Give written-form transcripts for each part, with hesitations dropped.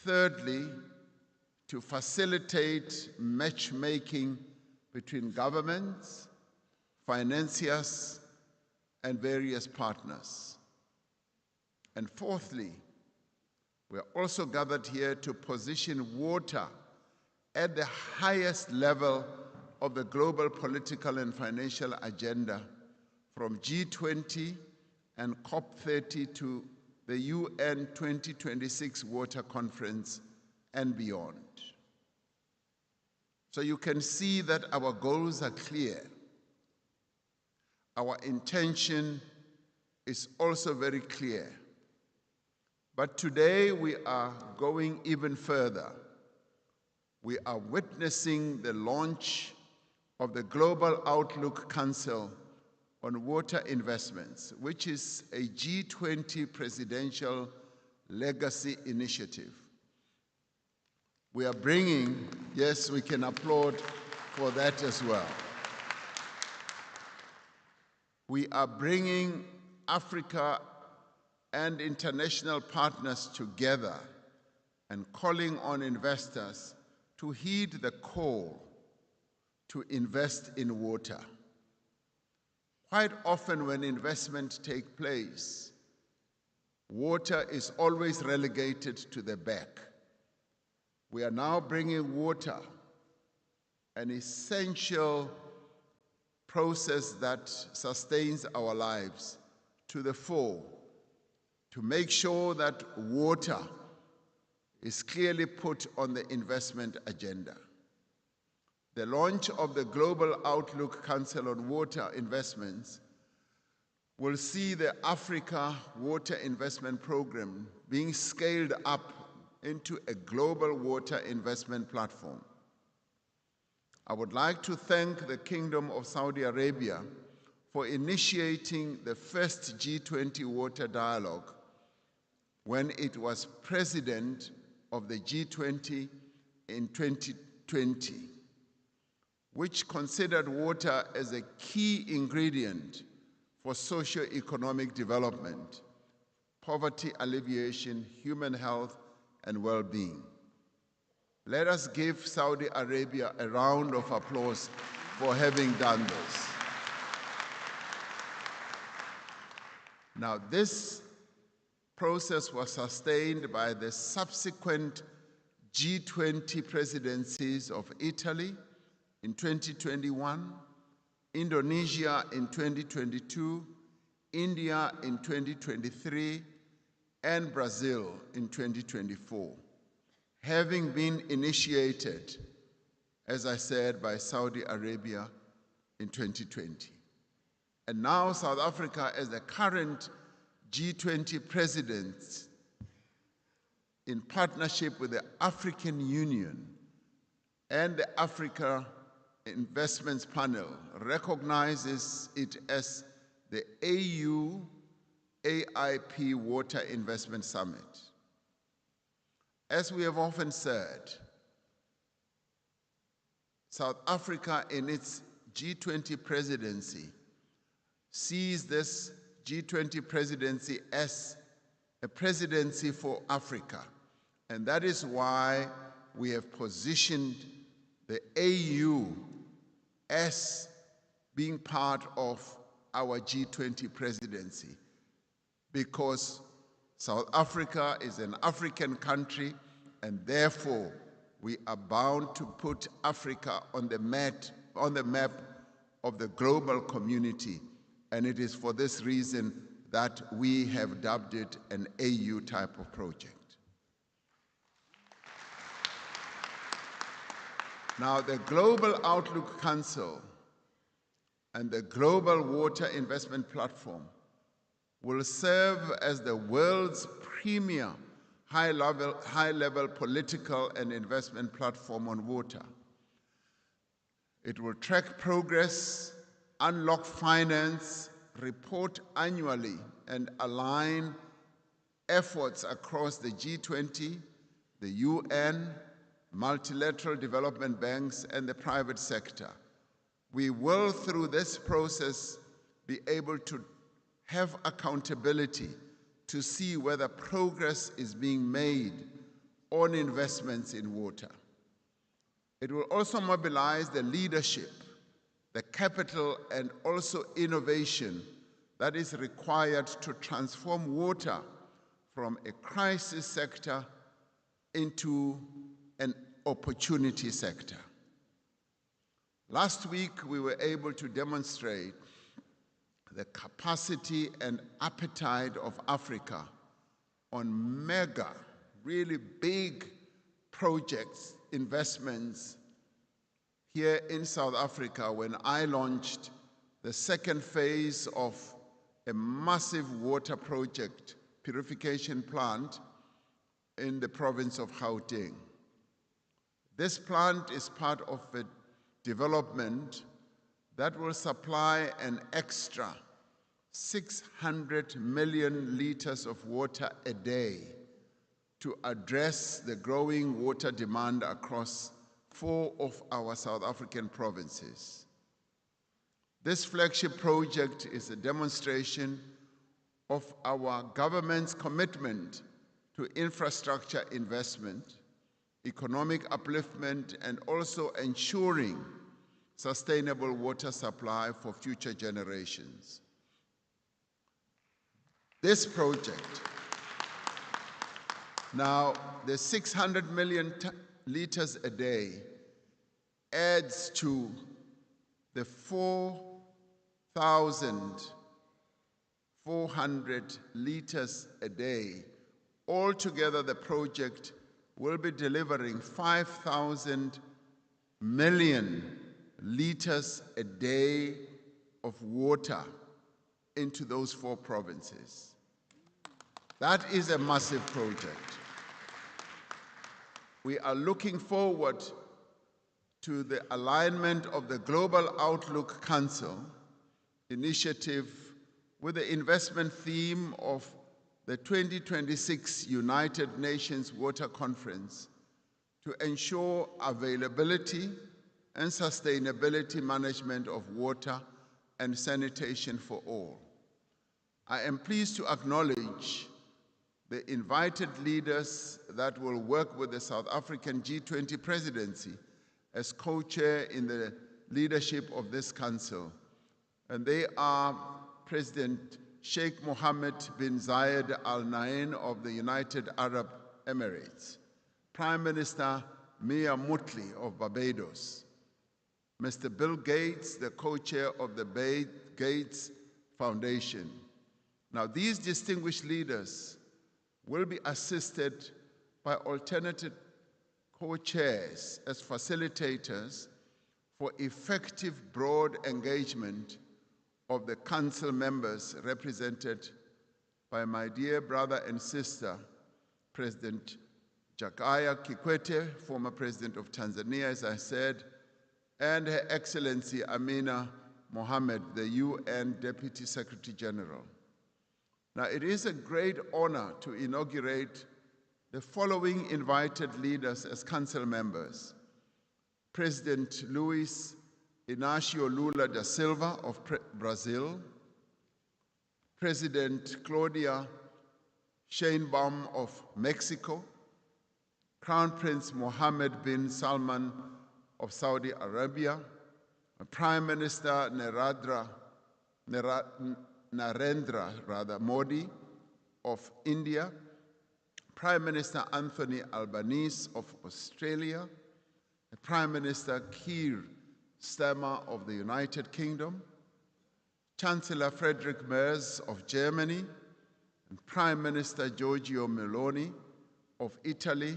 Thirdly, to facilitate matchmaking between governments, financiers, and various partners. And fourthly, we are also gathered here to position water at the highest level of the global political and financial agenda, from G20 and COP30 to the UN 2026 Water Conference and beyond. So you can see that our goals are clear. Our intention is also very clear. But today we are going even further. We are witnessing the launch of the Global Outlook Council on Water Investments, which is a G20 presidential legacy initiative. We are bringing, yes, we can applaud for that as well. We are bringing Africa and international partners together and calling on investors to heed the call to invest in water. Quite often when investment takes place, water is always relegated to the back. We are now bringing water, an essential process that sustains our lives, to the fore, to make sure that water is clearly put on the investment agenda. The launch of the Global Outlook Council on Water Investments will see the Africa Water Investment Program being scaled up into a global water investment platform. I would like to thank the Kingdom of Saudi Arabia for initiating the first G20 Water Dialogue when it was president of the G20 in 2020, which considered water as a key ingredient for socio-economic development, poverty alleviation, human health, and well-being. Let us give Saudi Arabia a round of applause for having done this. Now, this process was sustained by the subsequent G20 presidencies of Italy in 2021, Indonesia in 2022, India in 2023, and Brazil in 2024, having been initiated, as I said, by Saudi Arabia in 2020. And now South Africa, as the current G20 president, in partnership with the African Union and the Africa Investments Panel, recognizes it as the Au-Aip Water Investment Summit. As we have often said, South Africa in its G20 presidency sees this G20 presidency as a presidency for Africa. And that is why we have positioned the AU as being part of our G20 presidency, because South Africa is an African country, and therefore we are bound to put Africa on the map of the global community. And it is for this reason that we have dubbed it an AU type of project. Now, the Global Outlook Council and the Global Water Investment Platform will serve as the world's premier high-level political and investment platform on water. It will track progress, unlock finance, report annually, and align efforts across the G20, the UN, multilateral development banks, and the private sector. We will, through this process, be able to have accountability to see whether progress is being made on investments in water. It will also mobilize the leadership, the capital, and also innovation that is required to transform water from a crisis sector into an opportunity sector. Last week, we were able to demonstrate the capacity and appetite of Africa on mega, really big projects, investments here in South Africa when I launched the second phase of a massive water project purification plant in the province of Gauteng. This plant is part of a development that will supply an extra 600 million liters of water a day to address the growing water demand across 4 of our South African provinces. This flagship project is a demonstration of our government's commitment to infrastructure investment, economic upliftment, and also ensuring sustainable water supply for future generations. This project, now the 600 million liters a day, adds to the 4,400 liters a day. Altogether, the project will be delivering 5,000 million liters a day of water into those 4 provinces. That is a massive project. We are looking forward to the alignment of the Global Outlook Council initiative with the investment theme of the 2026 United Nations Water Conference to ensure availability and sustainability management of water and sanitation for all. I am pleased to acknowledge the invited leaders that will work with the South African G20 presidency as co-chair in the leadership of this council. And they are President Sheikh Mohammed bin Zayed Al Nahyan of the United Arab Emirates, Prime Minister Mia Mottley of Barbados, Mr. Bill Gates, the co-chair of the Bill Gates Foundation. Now, these distinguished leaders will be assisted by alternative co-chairs as facilitators for effective broad engagement of the council members represented by my dear brother and sister, President Jakaya Kikwete, former President of Tanzania, as I said, and Her Excellency Amina Mohammed, the UN Deputy Secretary General. Now, it is a great honor to inaugurate the following invited leaders as council members: President Luis Inácio Lula da Silva of Brazil, President Claudia Sheinbaum of Mexico, Crown Prince Mohammed bin Salman of Saudi Arabia, Prime Minister Narendra Modi of India, Prime Minister Anthony Albanese of Australia, Prime Minister Keir Starmer of the United Kingdom, Chancellor Friedrich Merz of Germany, and Prime Minister Giorgio Meloni of Italy,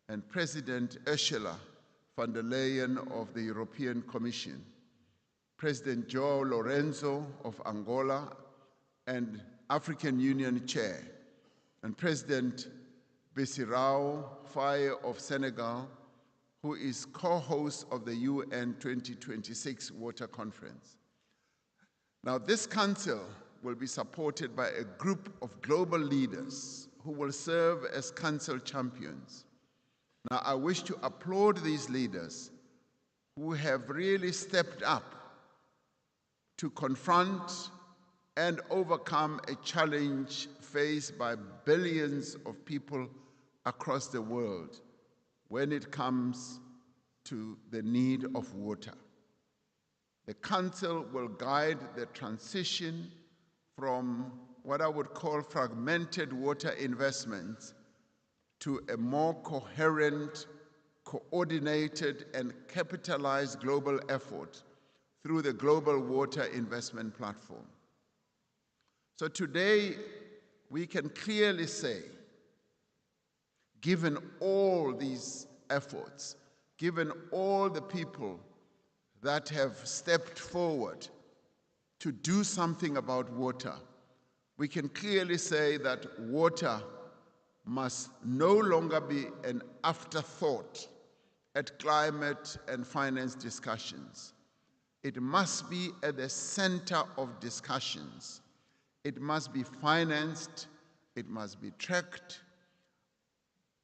and President Ursula von der Leyen of the European Commission, President João Lourenço of Angola and African Union Chair, and President Bassirou Faye of Senegal, who is co-host of the UN 2026 Water Conference. Now, this council will be supported by a group of global leaders who will serve as council champions. Now, I wish to applaud these leaders who have really stepped up to confront and overcome a challenge faced by billions of people across the world when it comes to the need of water. The Council will guide the transition from what I would call fragmented water investments to a more coherent, coordinated, and capitalized global effort through the Global Water Investment Platform. So today, we can clearly say, given all these efforts, given all the people that have stepped forward to do something about water, we can clearly say that water must no longer be an afterthought at climate and finance discussions. It must be at the center of discussions. It must be financed, it must be tracked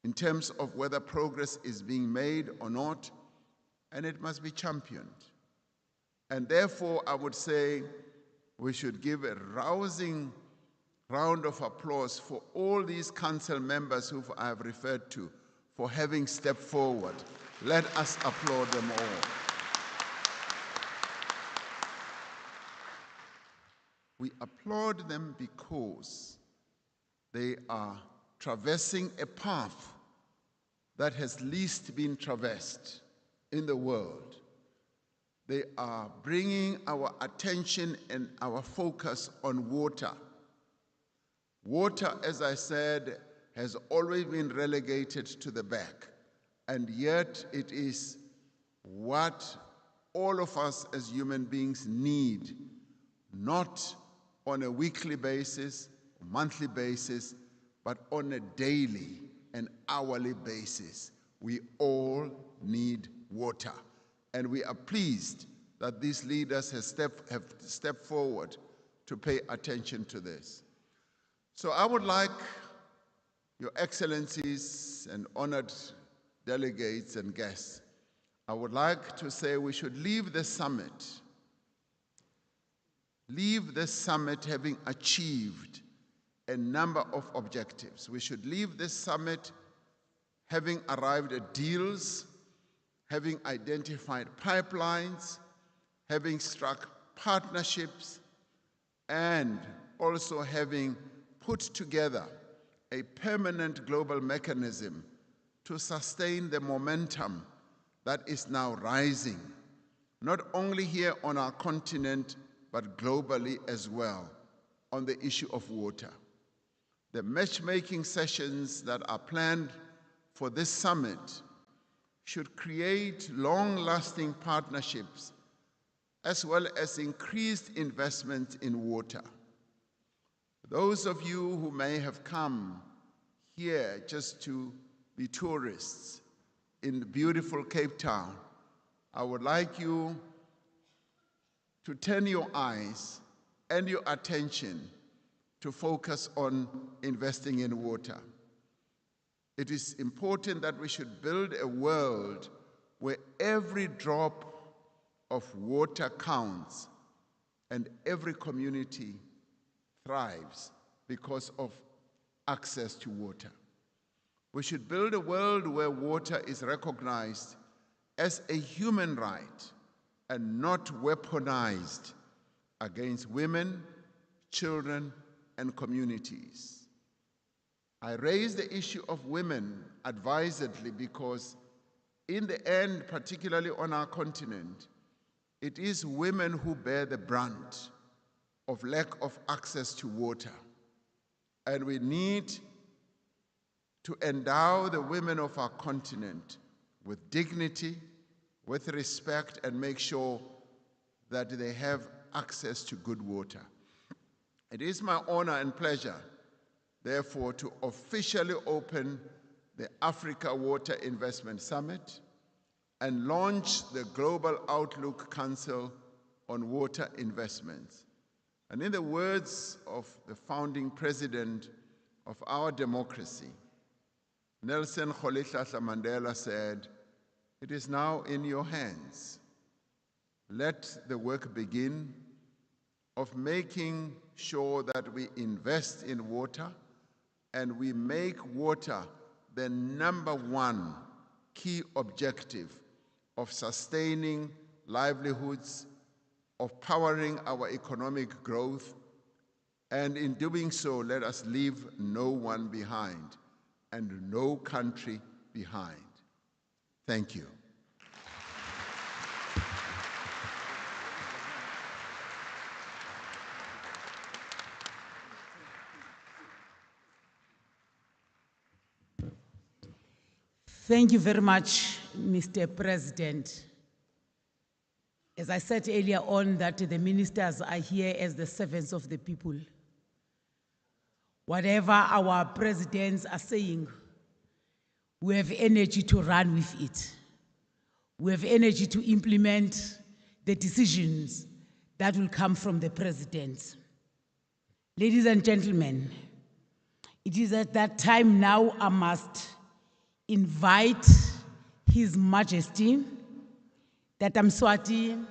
in terms of whether progress is being made or not, and it must be championed. And therefore, I would say we should give a rousing round of applause for all these council members who I have referred to for having stepped forward. Let us applaud them all. We applaud them because they are traversing a path that has least been traversed in the world. They are bringing our attention and our focus on water. Water, as I said, has always been relegated to the back, and yet it is what all of us as human beings need, not on a weekly basis, monthly basis, but on a daily and hourly basis. We all need water. And we are pleased that these leaders have stepped forward to pay attention to this. So I would like Your Excellencies and honored delegates and guests, I would like to say we should leave this summit having achieved a number of objectives. We should leave this summit having arrived at deals, having identified pipelines, having struck partnerships, and also having put together a permanent global mechanism to sustain the momentum that is now rising, not only here on our continent, but globally as well, on the issue of water. The matchmaking sessions that are planned for this summit should create long-lasting partnerships as well as increased investment in water. Those of you who may have come here just to be tourists in beautiful Cape Town, I would like you to turn your eyes and your attention to focus on investing in water. It is important that we should build a world where every drop of water counts and every community thrives because of access to water. We should build a world where water is recognized as a human right and not weaponized against women, children, and communities. I raise the issue of women advisedly because in the end, particularly on our continent, it is women who bear the brunt of lack of access to water. And we need to endow the women of our continent with dignity, with respect, and make sure that they have access to good water. It is my honor and pleasure, therefore, to officially open the Africa Water Investment Summit and launch the Global Outlook Council on Water Investments. And in the words of the founding president of our democracy, Nelson Rolihlahla Mandela said, "It is now in your hands. Let the work begin of making sure that we invest in water and we make water the #1 key objective of sustaining livelihoods, of powering our economic growth, and in doing so, let us leave no one behind and no country behind. Thank you. Thank you very much, Mr. President. As I said earlier on, that the ministers are here as the servants of the people. Whatever our presidents are saying, we have energy to run with it. We have energy to implement the decisions that will come from the president. Ladies and gentlemen, it is at that time now I must invite His Majesty, Tata Mswati,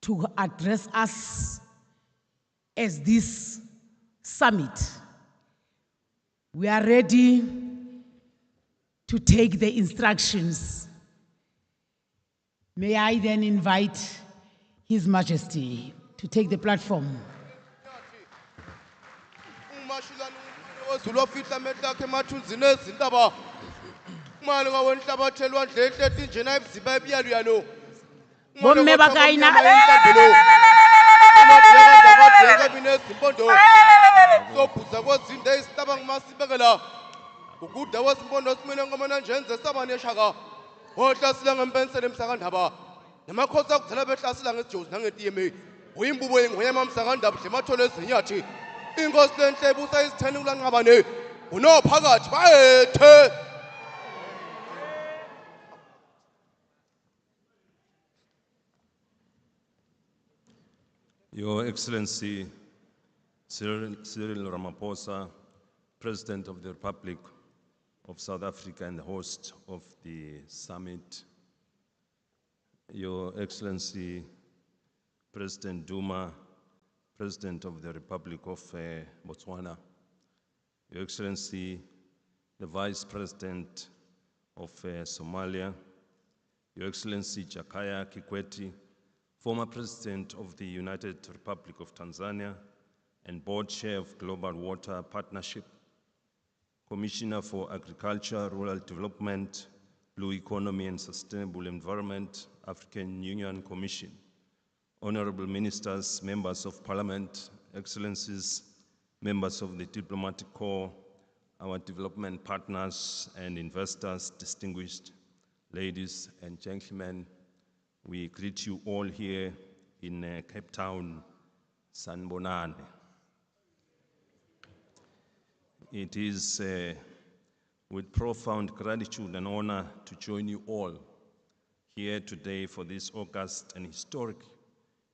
to address us as this summit. We are ready to take the instructions. May I then invite His Majesty to take the platform. Bomme bakaina. Your Excellency Cyril Ramaphosa, President of the Republic of South Africa and host of the summit, Your Excellency President Duma, President of the Republic of Botswana, Your Excellency the Vice President of Somalia, Your Excellency Jakaya Kikwete, former President of the United Republic of Tanzania and Board Chair of Global Water Partnership, Commissioner for Agriculture, Rural Development, Blue Economy and Sustainable Environment, African Union Commission, Honorable Ministers, Members of Parliament, Excellencies, Members of the Diplomatic Corps, our development partners and investors, distinguished ladies and gentlemen, we greet you all here in Cape Town, Sanbonani. It is with profound gratitude and honor to join you all here today for this August and historic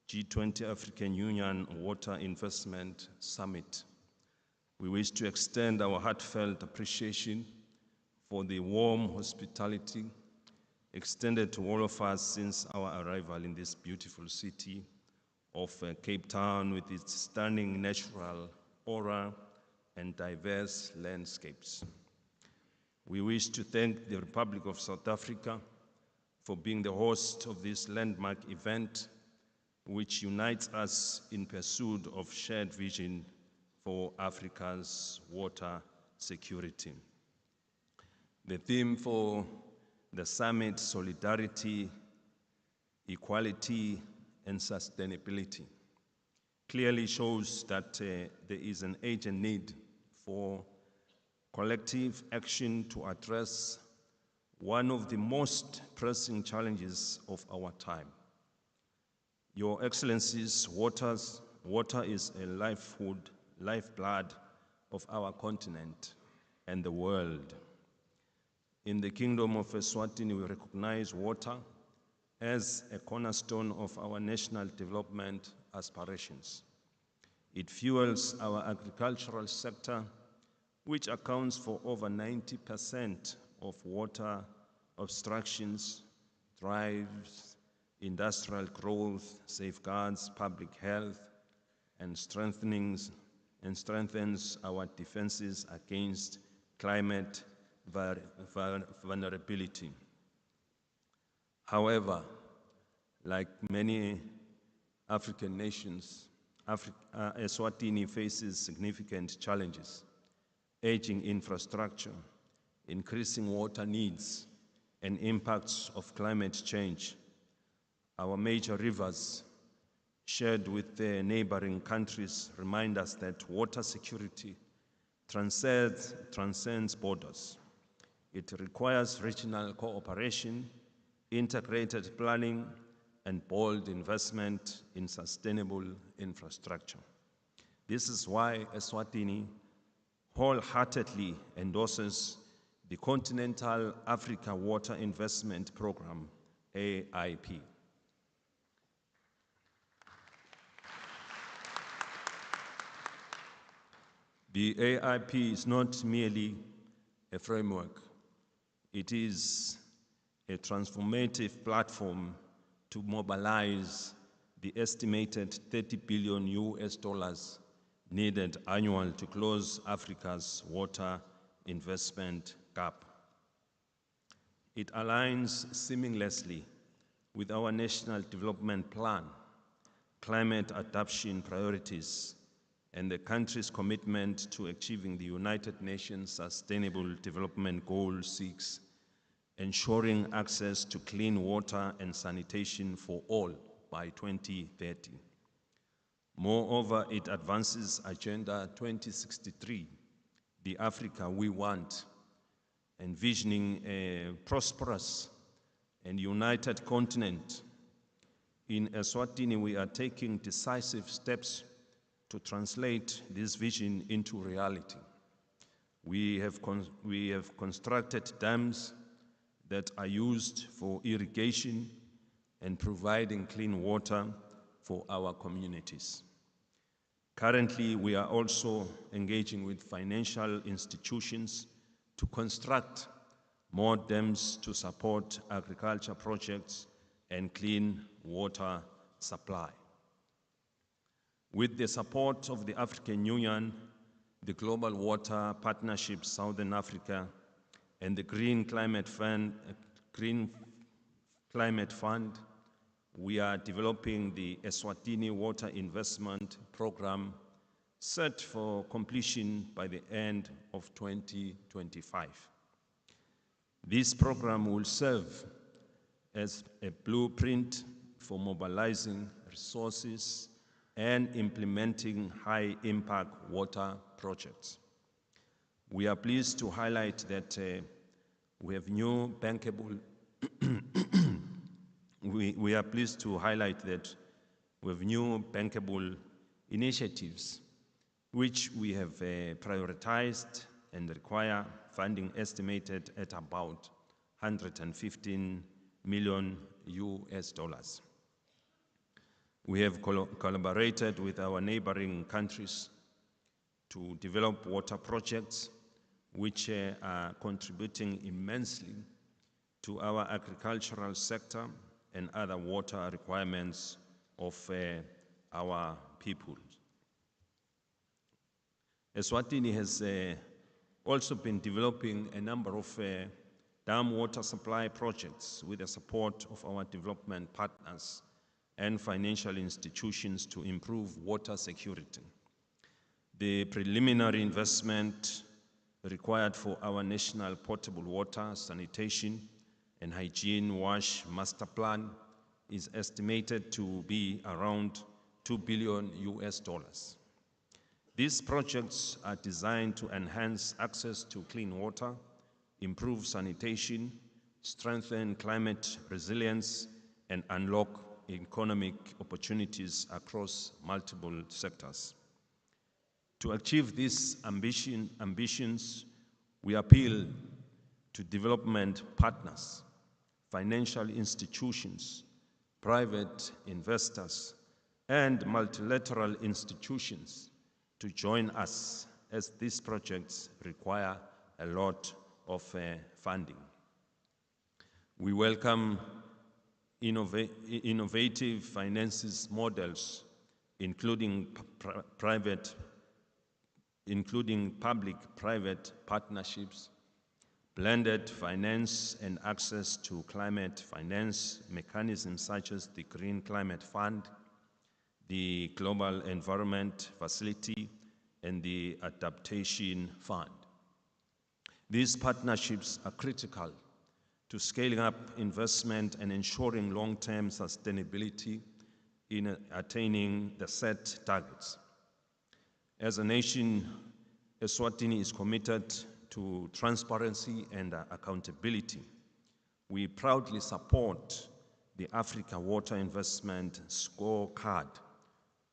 G20 African Union Water Investment Summit. We wish to extend our heartfelt appreciation for the warm hospitality extended to all of us since our arrival in this beautiful city of Cape Town with its stunning natural aura and diverse landscapes. We wish to thank the Republic of South Africa for being the host of this landmark event, which unites us in pursuit of shared vision for Africa's water security. The theme for the summit, solidarity, equality, and sustainability, clearly shows that there is an urgent need for collective action to address one of the most pressing challenges of our time. Your Excellencies, water is a lifeblood of our continent and the world. In the Kingdom of Eswatini, we recognize water as a cornerstone of our national development aspirations. It fuels our agricultural sector, which accounts for over 90% of water obstructions, drives industrial growth, safeguards public health, and strengthens our defenses against climate vulnerability. However, like many African nations, Eswatini faces significant challenges: aging infrastructure, increasing water needs, and impacts of climate change. Our major rivers, shared with the neighboring countries, remind us that water security transcends borders. It requires regional cooperation, integrated planning, and bold investment in sustainable infrastructure. This is why Eswatini wholeheartedly endorses the Continental Africa Water Investment Program, AIP. The AIP is not merely a framework. It is a transformative platform to mobilize the estimated $30 billion needed annually to close Africa's water investment gap. It aligns seamlessly with our National Development Plan, climate adaptation priorities, and the country's commitment to achieving the United Nations Sustainable Development Goal 6, ensuring access to clean water and sanitation for all by 2030. Moreover, it advances Agenda 2063, the Africa we want, envisioning a prosperous and united continent. In Eswatini, we are taking decisive steps to translate this vision into reality. We have constructed dams that are used for irrigation and providing clean water for our communities. Currently, we are also engaging with financial institutions to construct more dams to support agriculture projects and clean water supply. With the support of the African Union, the Global Water Partnership Southern Africa, and the Green Climate Fund, we are developing the Eswatini Water Investment Program, set for completion by the end of 2025. This program will serve as a blueprint for mobilizing resources and implementing high-impact water projects. We are pleased to highlight that we have new bankable initiatives which we have prioritized and require funding estimated at about $115 million. We have collaborated with our neighboring countries to develop water projects which are contributing immensely to our agricultural sector and other water requirements of our people. Eswatini has also been developing a number of dam water supply projects with the support of our development partners and financial institutions to improve water security. The preliminary investment required for our national potable water, sanitation, and hygiene wash master plan is estimated to be around $2 billion. These projects are designed to enhance access to clean water, improve sanitation, strengthen climate resilience, and unlock economic opportunities across multiple sectors. To achieve these ambitions, we appeal to development partners, financial institutions, private investors, and multilateral institutions to join us, as these projects require a lot of funding. We welcome innovative finances models, including including public-private partnerships, blended finance and access to climate finance mechanisms such as the Green Climate Fund, the Global Environment Facility, and the Adaptation Fund. These partnerships are critical to scaling up investment and ensuring long-term sustainability in attaining the set targets. As a nation, Eswatini is committed to transparency and accountability. We proudly support the Africa Water Investment Scorecard,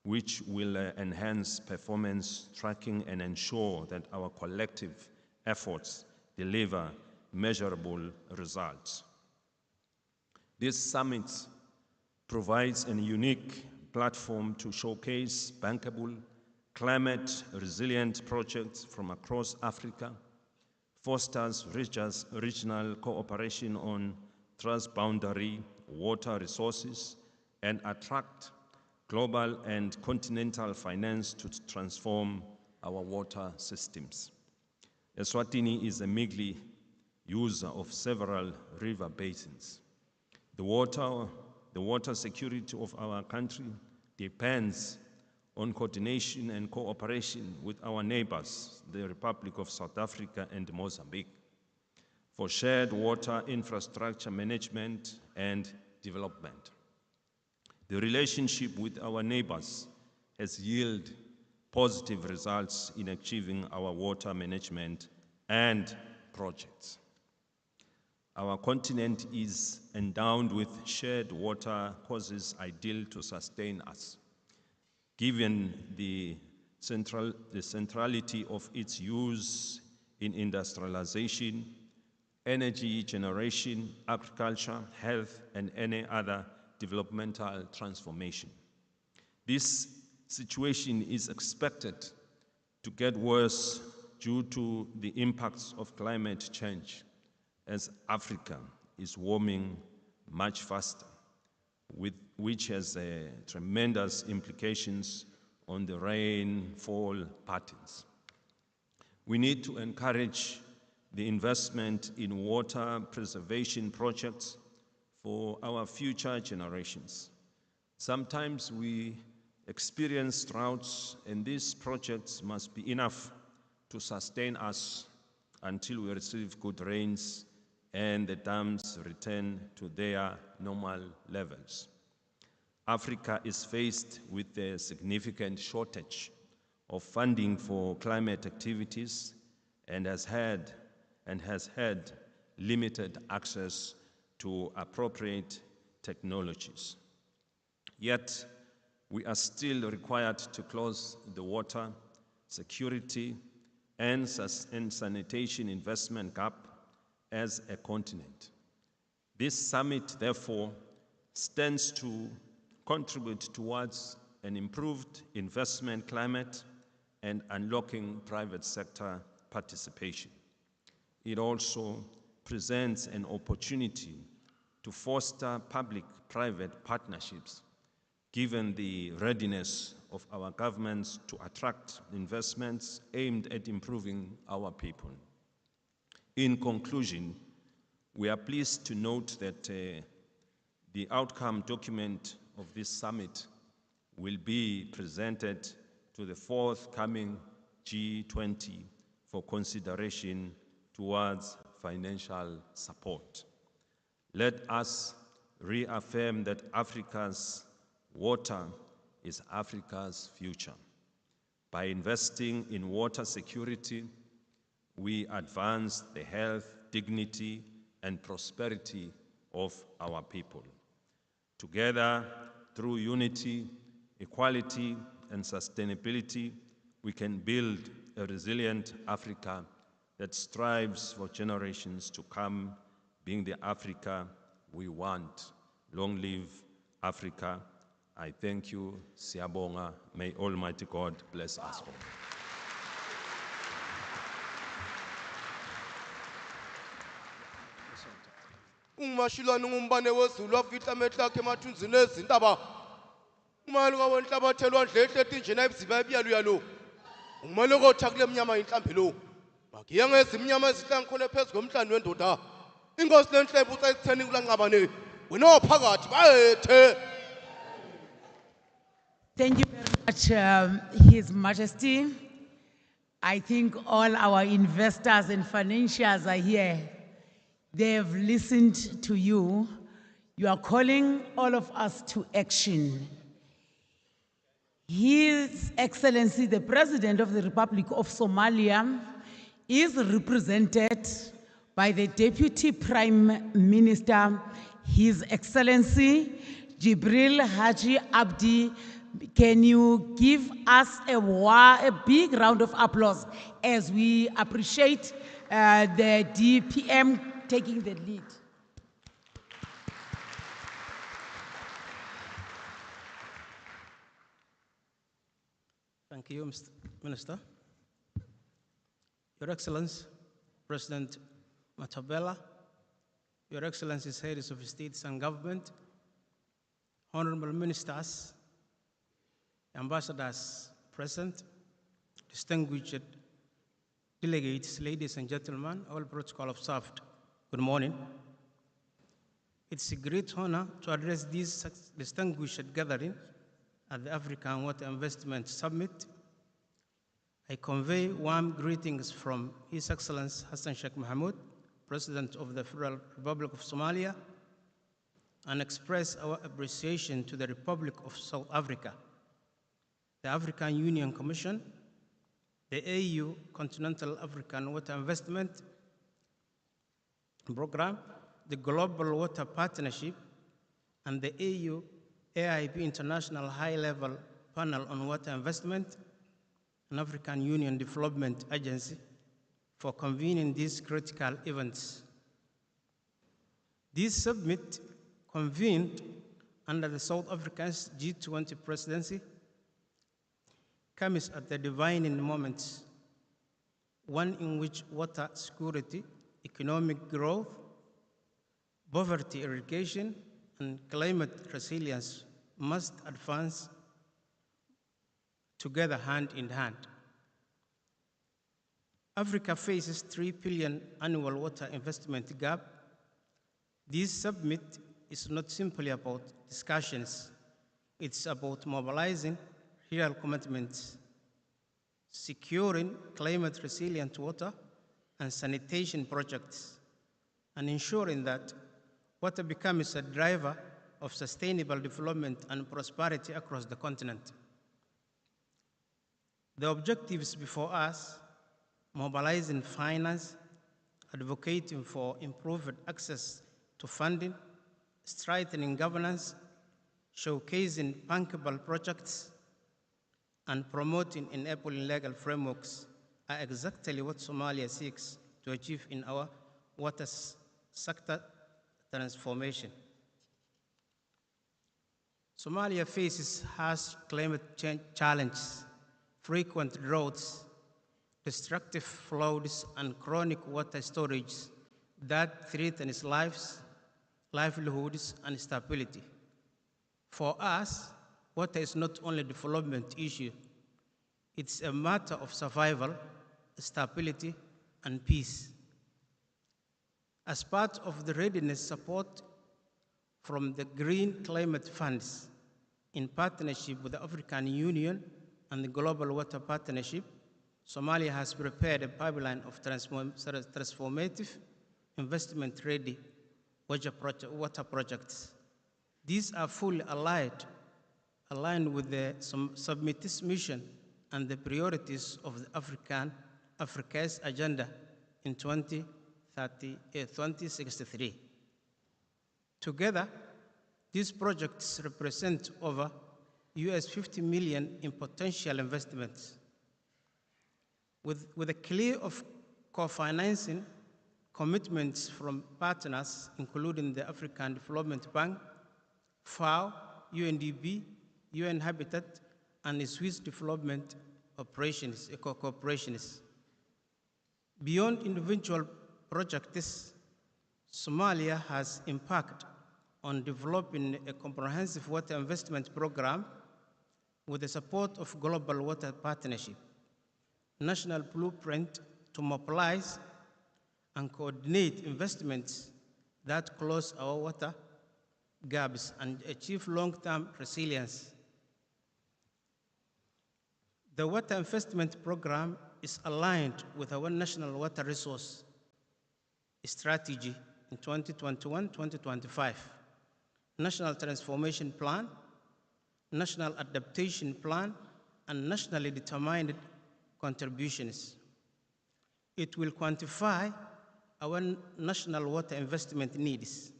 which will enhance performance tracking and ensure that our collective efforts deliver measurable results. This summit provides a unique platform to showcase bankable, climate-resilient projects from across Africa, fosters regional cooperation on transboundary water resources, and attract global and continental finance to transform our water systems. Eswatini is a meager user of several river basins. The water security of our country depends on coordination and cooperation with our neighbors, the Republic of South Africa and Mozambique, for shared water infrastructure management and development. The relationship with our neighbors has yielded positive results in achieving our water management and projects. Our continent is endowed with shared water causes ideal to sustain us, given the centrality of its use in industrialization, energy generation, agriculture, health, and any other developmental transformation. This situation is expected to get worse due to the impacts of climate change, as Africa is warming much faster, which has tremendous implications on the rainfall patterns. We need to encourage the investment in water preservation projects for our future generations. Sometimes we experience droughts, and these projects must be enough to sustain us until we receive good rains and the dams return to their normal levels. Africa is faced with a significant shortage of funding for climate activities and has had limited access to appropriate technologies. Yet, we are still required to close the water security and sanitation investment gap as a continent. This summit, therefore, stands to contribute towards an improved investment climate and unlocking private sector participation. It also presents an opportunity to foster public-private partnerships, given the readiness of our governments to attract investments aimed at improving our people. In conclusion, we are pleased to note that the outcome document of this summit will be presented to the forthcoming G20 for consideration towards financial support. Let us reaffirm that Africa's water is Africa's future. By investing in water security, we advance the health, dignity, and prosperity of our people. Together, through unity, equality, and sustainability, we can build a resilient Africa that strives for generations to come, being the Africa we want. Long live Africa. I thank you, Siyabonga. May Almighty God bless us all. Ungumashilwane ngumbane wezulu wafihla amehlo akhe emathunzini ezintaba. Umaluka wenhlabathi elwandle ehle ethi njena ibziba ebyaluyalo. Ngimane kothakule emnyama inhlambi lo. Makiya ngezimnyama ezihlangu khona phezulu komhlanje wendoda. Inkosi lenhlembu usayitheni kulanqabane. Wena ophakathi bayethe. Thank you very much, His Majesty. I think all our investors and financiers are here. They have listened to you. You are calling all of us to action. His Excellency, the President of the Republic of Somalia, is represented by the Deputy Prime Minister, His Excellency Jibril Haji Abdi. Can you give us a big round of applause as we appreciate the DPM taking the lead? Thank you, Mr. Minister. Your Excellency, President Matabela, Your Excellencies, heads of states and government, honorable ministers, ambassadors present, distinguished delegates, ladies and gentlemen, all protocol observed, good morning. It's a great honor to address this distinguished gathering at the African Water Investment Summit. I convey warm greetings from His Excellency Hassan Sheikh Mohamud, President of the Federal Republic of Somalia, and express our appreciation to the Republic of South Africa, the African Union Commission, the AU Continental African Water Investment Program, the Global Water Partnership, and the Au-Aip International High-Level Panel on Water Investment and African Union Development Agency for convening these critical events. This summit, convened under the South Africa's G20 presidency, comes at the defining moment, one in which water security, economic growth, poverty eradication, and climate resilience must advance together hand in hand. Africa faces 3 billion annual water investment gap. This summit is not simply about discussions. It's about mobilizing real commitments, securing climate resilient water and sanitation projects, and ensuring that water becomes a driver of sustainable development and prosperity across the continent. The objectives before us: mobilizing finance, advocating for improved access to funding, strengthening governance, showcasing bankable projects, and promoting enabling legal frameworks are exactly what Somalia seeks to achieve in our water sector transformation. Somalia faces harsh climate change challenges, frequent droughts, destructive floods, and chronic water storage that threaten its lives, livelihoods, and stability. For us, water is not only a development issue, it's a matter of survival, stability, and peace. As part of the readiness support from the Green Climate Funds, in partnership with the African Union and the Global Water Partnership, Somalia has prepared a pipeline of transformative, investment-ready water projects. These are fully aligned with the summit's mission and the priorities of the Africa's agenda in 2063. Together, these projects represent over US 50 million in potential investments. With a clear of co-financing commitments from partners, including the African Development Bank, FAO, UNDP, UN Habitat, and the Swiss Development Corporations. Beyond individual projects, Somalia has embarked on developing a comprehensive water investment program with the support of Global Water Partnership. national blueprint to mobilize and coordinate investments that close our water gaps and achieve long-term resilience. The water investment program is aligned with our national water resource strategy in 2021-2025, National Transformation Plan, National Adaptation Plan, and nationally determined contributions. It will quantify our national water investment needs,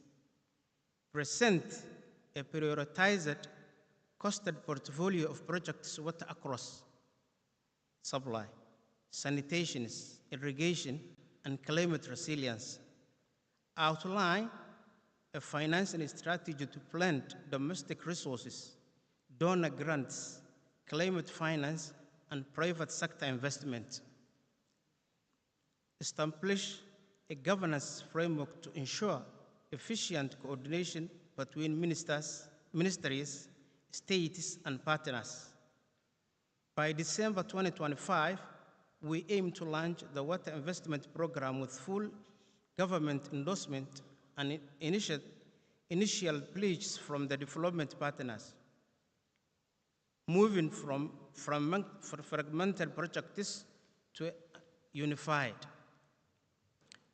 present a prioritized, costed portfolio of projects water across supply, sanitation, irrigation, and climate resilience, outline a financing strategy to blend domestic resources, donor grants, climate finance, and private sector investment, establish a governance framework to ensure efficient coordination between ministries, states, and partners. By December 2025, we aim to launch the water investment program with full government endorsement and initial pledges from the development partners, moving from fragmented projects to unified.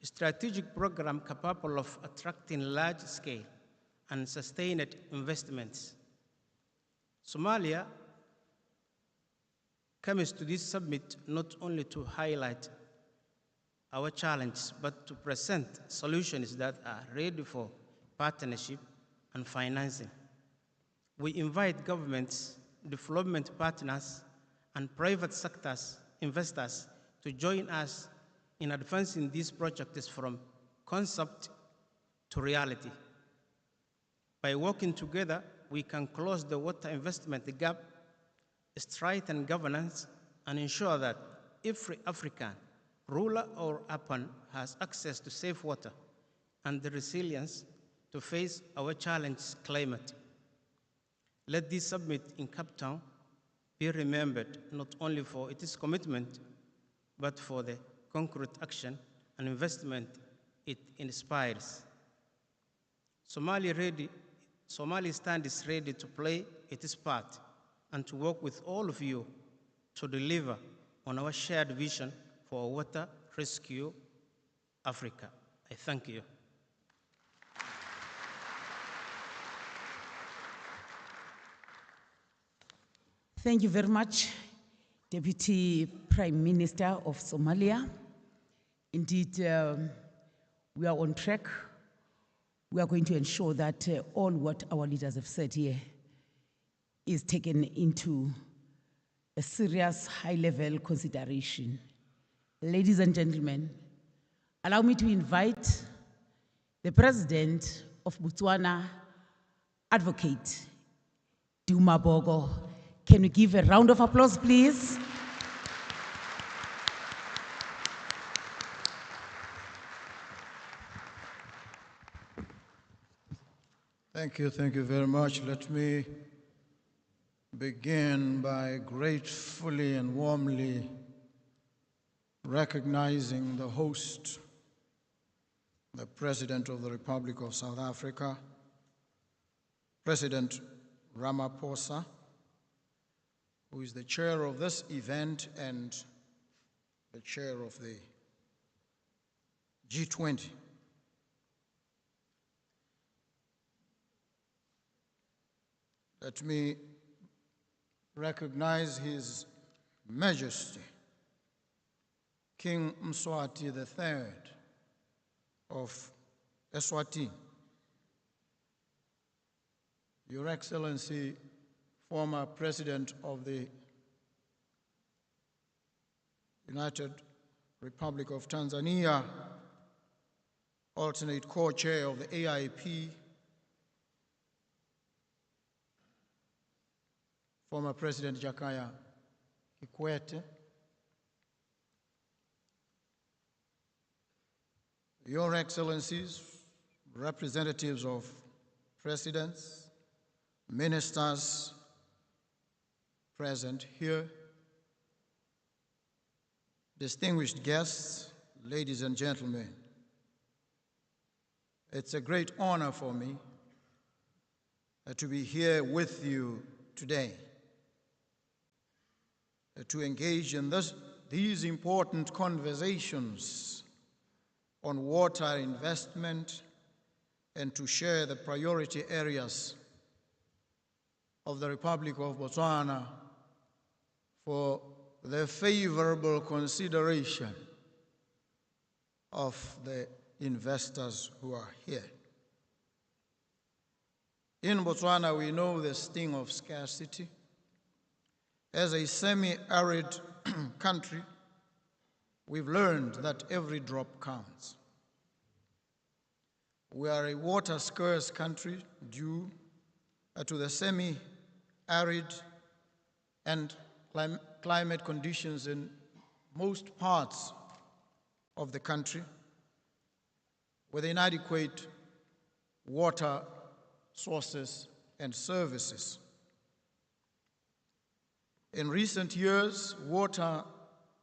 A strategic program capable of attracting large-scale and sustained investments. Somalia comes to this summit not only to highlight our challenges, but to present solutions that are ready for partnership and financing. We invite governments, development partners, and private sectors investors to join us in advancing these projects from concept to reality. By working together, we can close the water investment gap, strengthen governance, and ensure that every African, rural or urban, has access to safe water and the resilience to face our challenged climate. Let this summit in Cape Town be remembered not only for its commitment, but for the concrete action and investment it inspires. Somali stands ready to play its part and to work with all of you to deliver on our shared vision for water rescue Africa. I thank you. Thank you very much, Deputy Prime Minister of Somalia. Indeed, we are on track. We are going to ensure that all what our leaders have said here is taken into a serious high-level consideration. Ladies and gentlemen, allow me to invite the President of Botswana, Advocate Duma Bogo. Can we give a round of applause, please? Thank you very much. Let me begin by gratefully and warmly recognizing the host, the President of the Republic of South Africa, President Ramaphosa, who is the chair of this event and the chair of the G20. Let me recognize His Majesty, King Mswati III of Eswatini, Your Excellency, former President of the United Republic of Tanzania, alternate co-chair of the AIP, former President Jakaya Kikwete, Your Excellencies, representatives of presidents, ministers present here, distinguished guests, ladies and gentlemen, it's a great honor for me to be here with you today to engage in these important conversations on water investment and to share the priority areas of the Republic of Botswana for the favorable consideration of the investors who are here. In Botswana, we know the sting of scarcity. As a semi-arid country, we've learned that every drop counts. We are a water-scarce country due to the semi-arid and climate conditions in most parts of the country, with inadequate water sources and services. In recent years, water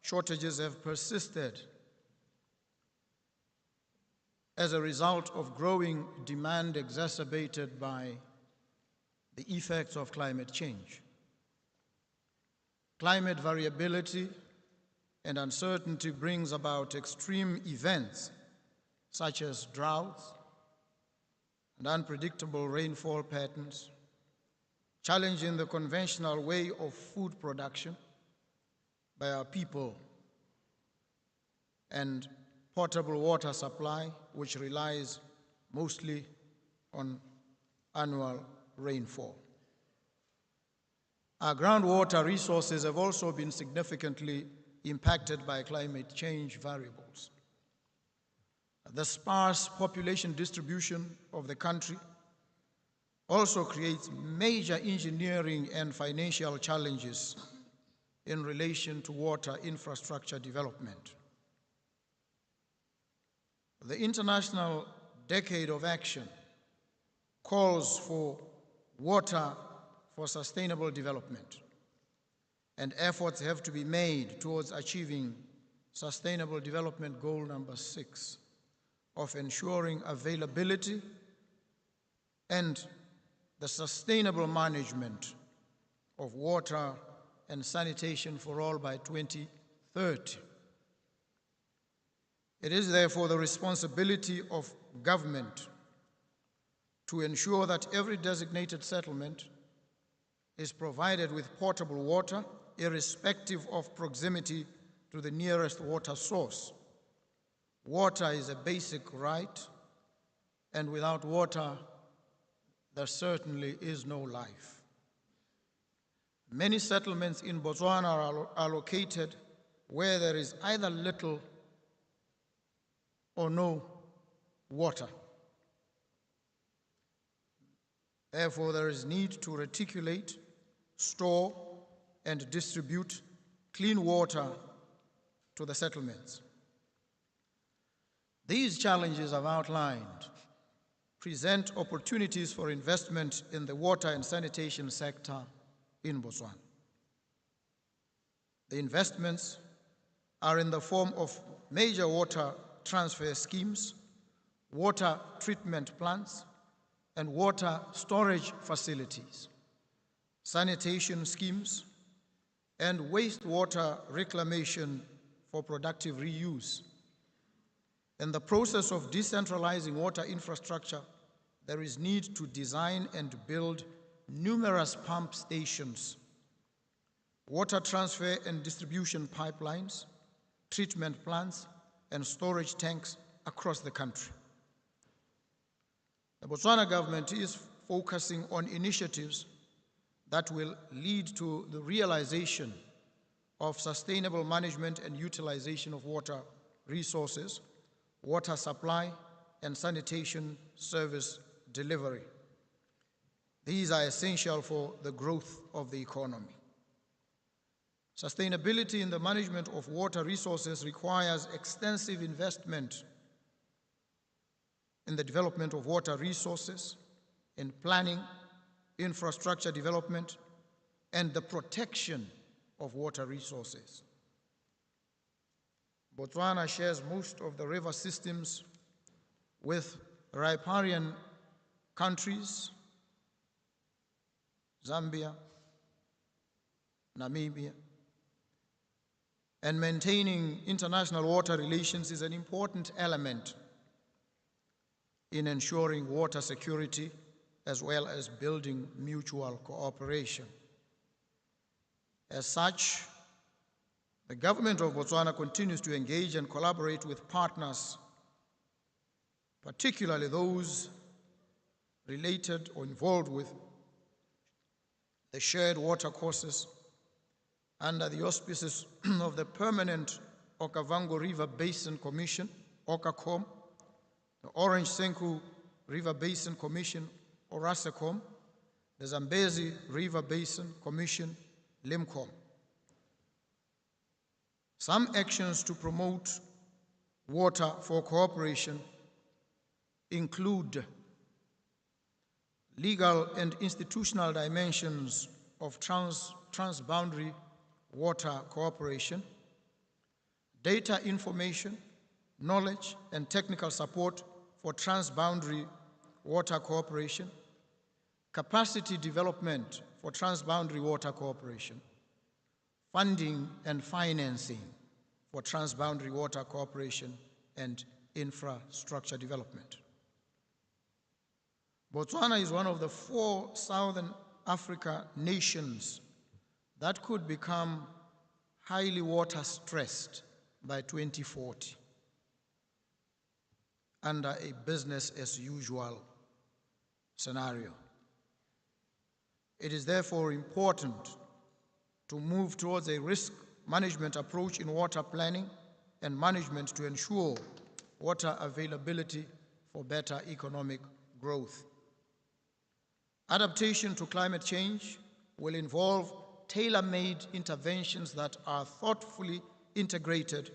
shortages have persisted as a result of growing demand exacerbated by the effects of climate change. Climate variability and uncertainty brings about extreme events such as droughts and unpredictable rainfall patterns, challenging the conventional way of food production by our people and potable water supply, which relies mostly on annual rainfall. Our groundwater resources have also been significantly impacted by climate change variables. The sparse population distribution of the country also creates major engineering and financial challenges in relation to water infrastructure development. The International Decade of Action calls for water for sustainable development, and efforts have to be made towards achieving Sustainable Development Goal number 6 of ensuring availability and the sustainable management of water and sanitation for all by 2030. It is therefore the responsibility of government to ensure that every designated settlement is provided with potable water, irrespective of proximity to the nearest water source. Water is a basic right, and without water, there certainly is no life. Many settlements in Botswana are located where there is either little or no water. Therefore, there is need to reticulate, store, and distribute clean water to the settlements. These challenges I've outlined present opportunities for investment in the water and sanitation sector in Botswana. The investments are in the form of major water transfer schemes, water treatment plants, and water storage facilities, sanitation schemes, and wastewater reclamation for productive reuse. In the process of decentralizing water infrastructure, there is need to design and build numerous pump stations, water transfer and distribution pipelines, treatment plants, and storage tanks across the country. The Botswana government is focusing on initiatives that will lead to the realization of sustainable management and utilization of water resources, water supply, and sanitation service delivery. These are essential for the growth of the economy. Sustainability in the management of water resources requires extensive investment in the development of water resources, in planning, infrastructure development, and the protection of water resources. Botswana shares most of the river systems with riparian countries, Zambia, Namibia, and maintaining international water relations is an important element in ensuring water security as well as building mutual cooperation. As such, the government of Botswana continues to engage and collaborate with partners, particularly those related or involved with the shared water courses under the auspices of the Permanent Okavango River Basin Commission, OKACOM, the Orange Senku River Basin Commission, ORASECOM, the Zambezi River Basin Commission, LIMCOM. Some actions to promote water for cooperation include legal and institutional dimensions of transboundary water cooperation, data information, knowledge, and technical support for transboundary water cooperation, capacity development for transboundary water cooperation, funding and financing for transboundary water cooperation, and infrastructure development. Botswana is one of the 4 Southern Africa nations that could become highly water stressed by 2040 under a business as usual scenario. It is therefore important to move towards a risk management approach in water planning and management to ensure water availability for better economic growth. Adaptation to climate change will involve tailor-made interventions that are thoughtfully integrated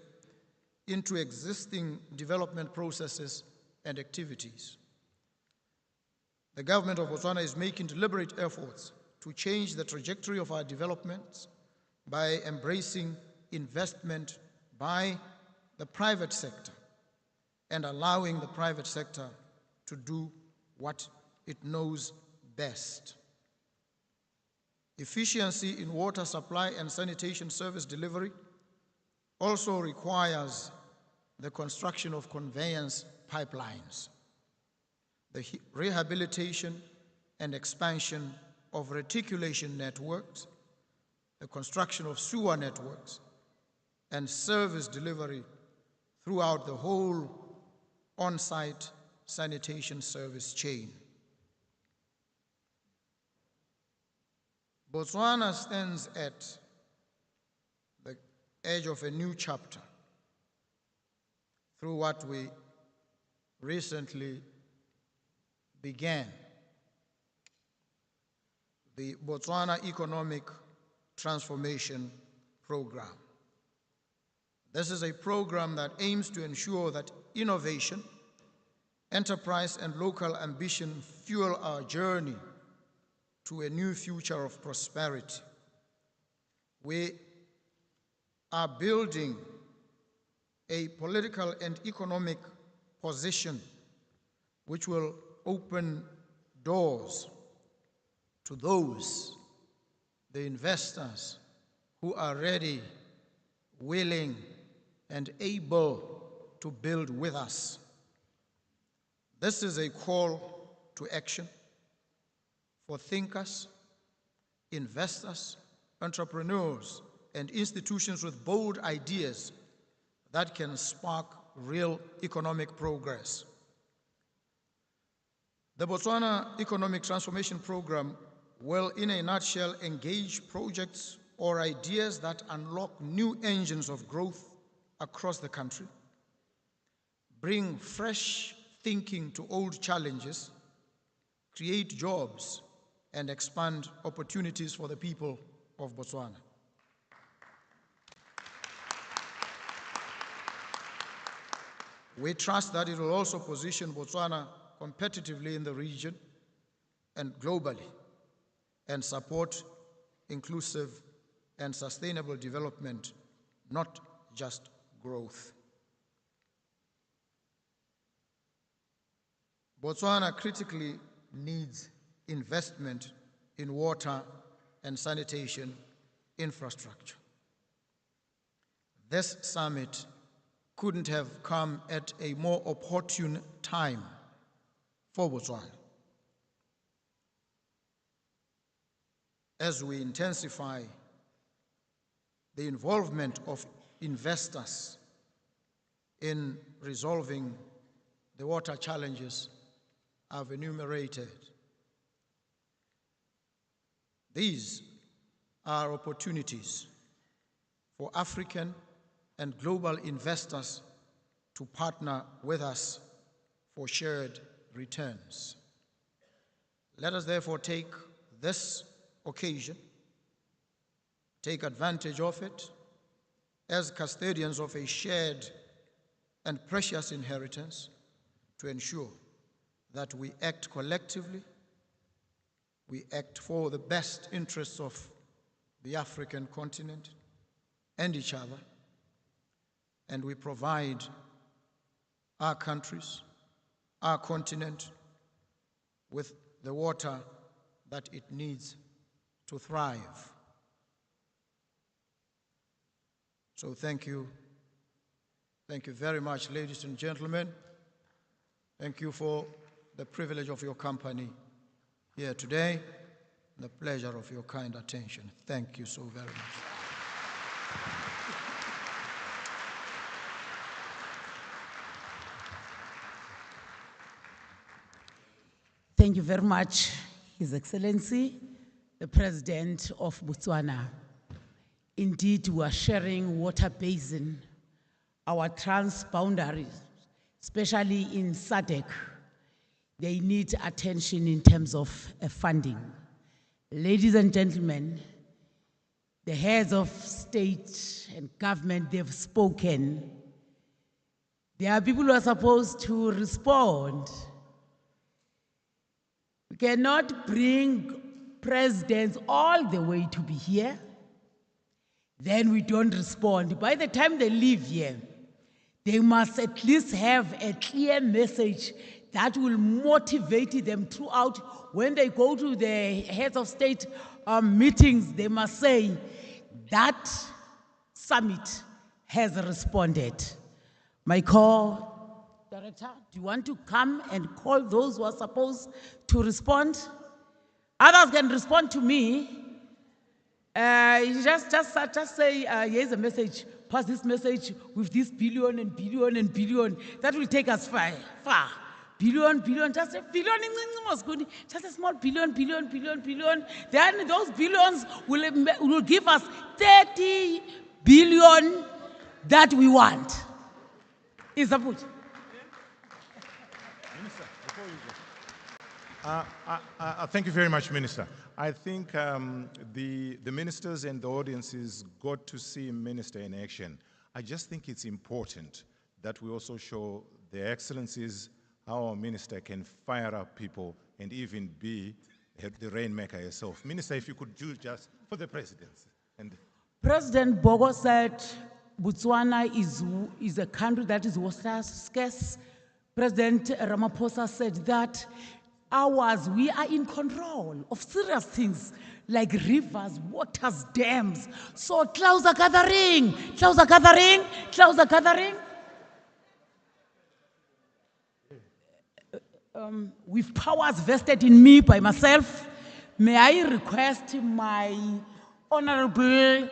into existing development processes and activities. The government of Botswana is making deliberate efforts to change the trajectory of our developments by embracing investment by the private sector and allowing the private sector to do what it knows best. Efficiency in water supply and sanitation service delivery also requires the construction of conveyance pipelines, the rehabilitation and expansion of reticulation networks, the construction of sewer networks, and service delivery throughout the whole on-site sanitation service chain. Botswana stands at the edge of a new chapter through what we recently began, the Botswana Economic Transformation Program. This is a program that aims to ensure that innovation, enterprise, and local ambition fuel our journey to a new future of prosperity. We are building a political and economic position which will open doors to those, the investors, who are ready, willing, and able to build with us. This is a call to action for thinkers, investors, entrepreneurs, and institutions with bold ideas that can spark real economic progress. The Botswana Economic Transformation Program will, in a nutshell, engage projects or ideas that unlock new engines of growth across the country, bring fresh thinking to old challenges, create jobs, and expand opportunities for the people of Botswana. We trust that it will also position Botswana competitively in the region and globally, and support inclusive and sustainable development, not just growth. Botswana critically needs investment in water and sanitation infrastructure. This summit couldn't have come at a more opportune time for Botswana. As we intensify the involvement of investors in resolving the water challenges I've enumerated, these are opportunities for African and global investors to partner with us for shared returns. Let us therefore take this occasion, take advantage of it as custodians of a shared and precious inheritance to ensure that we act collectively, we act for the best interests of the African continent and each other, and we provide our countries, our continent, with the water that it needs to thrive. So thank you. Thank you very much, ladies and gentlemen. Thank you for the privilege of your company here today, and the pleasure of your kind attention. Thank you so very much. Thank you very much, His Excellency, the President of Botswana. Indeed, we are sharing water basin, our transboundaries, especially in SADC. They need attention in terms of funding. Ladies and gentlemen, the heads of state and government, they've spoken. There are people who are supposed to respond. We cannot bring presidents all the way to be here, then we don't respond. By the time they leave here, they must at least have a clear message that will motivate them throughout. When they go to the heads of state meetings, they must say that summit has responded. My co-director, do you want to come and call those who are supposed to respond? Others can respond to me. Just say, here's a message, pass this message with this billion and billion and billion. That will take us far. Billion, just a billion, just a small billion. Then those billions will give us 30 billion that we want. Is that good? Minister, before you go. Thank you very much, Minister. I think the ministers and the audiences got to see Minister in action. I just think it's important that we also show the excellencies how our minister can fire up people and even be the rainmaker herself. Minister, if you could do just for the presidency. And President Bogo said Botswana is a country that is water scarce. President Ramaphosa said that we are in control of serious things like rivers, waters, dams. So clouds are gathering. With powers vested in me by myself, may I request my honorable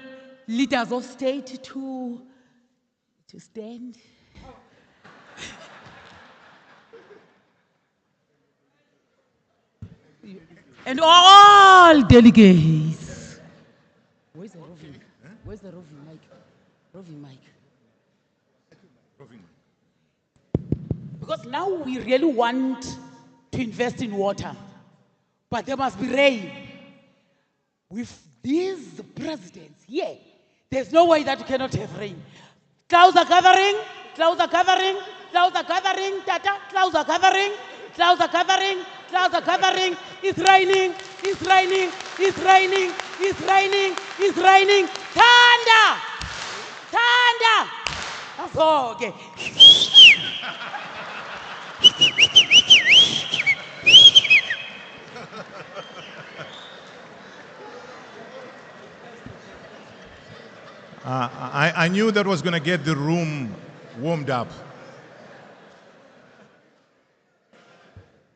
leaders of state to stand. And all delegates. Where's the roving? Where's the roving mic? Roving mic. Because now we really want to invest in water, but there must be rain. With these presidents here, there's no way that you cannot have rain. Clouds are gathering, Tata, clouds are gathering, it's raining. Thunder! So-ke. I knew that was going to get the room warmed up.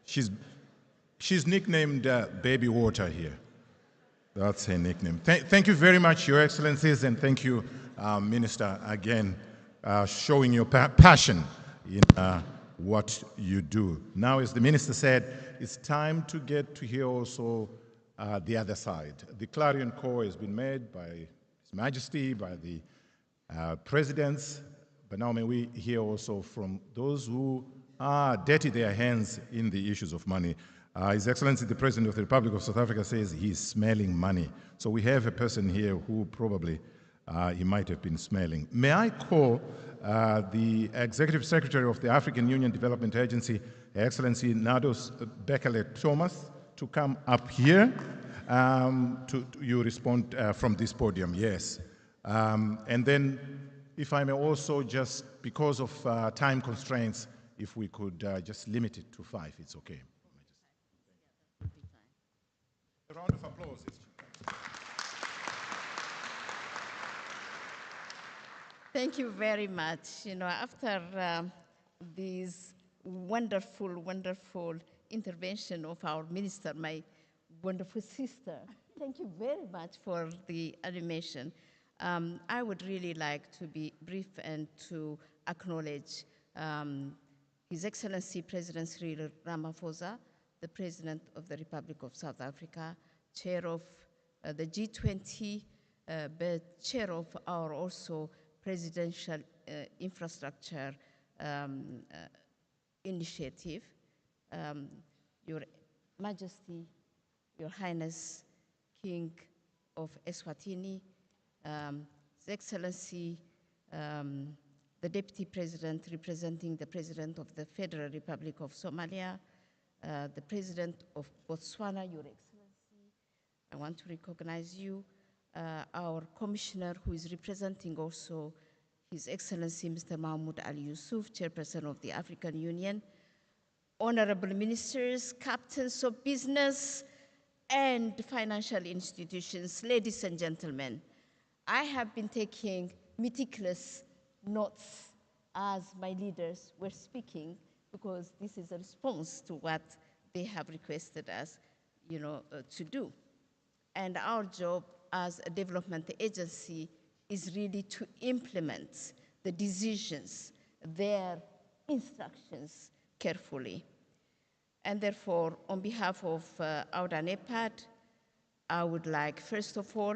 She's nicknamed Baby Water here. That's her nickname. Thank you very much, Your Excellencies, and thank you, Minister, again, showing your passion in what you do. Now, as the Minister said, it's time to get to hear also the other side. The clarion call has been made by His Majesty, by the presidents, but now may we hear also from those who dirty their hands in the issues of money. His Excellency, the President of the Republic of South Africa says he's smelling money. So we have a person here who probably he might have been smelling. May I call the Executive Secretary of the African Union Development Agency, Her Excellency Nados Bekele Thomas, to come up here to you respond from this podium, yes. And then, if I may also just, because of time constraints, if we could just limit it to 5, it's okay. A round of applause. Thank you very much. You know, after this wonderful, wonderful intervention of our minister, my wonderful sister, thank you very much for the animation. I would really like to be brief and to acknowledge His Excellency President Cyril Ramaphosa, the President of the Republic of South Africa, Chair of the G20, but Chair of our also Presidential Infrastructure Initiative, Your Majesty, Your Highness, King of Eswatini, His Excellency, the Deputy President representing the President of the Federal Republic of Somalia, the President of Botswana, Your Excellency, I want to recognize you, our Commissioner who is representing also His Excellency Mr. Mahmoud Ali Yusuf, Chairperson of the African Union, Honorable Ministers, Captains of Business and Financial Institutions, ladies and gentlemen, I have been taking meticulous notes as my leaders were speaking because this is a response to what they have requested us, to do. And our job as a development agency is really to implement the decisions, their instructions carefully. And therefore, on behalf of Au-Aip, I would like, first of all,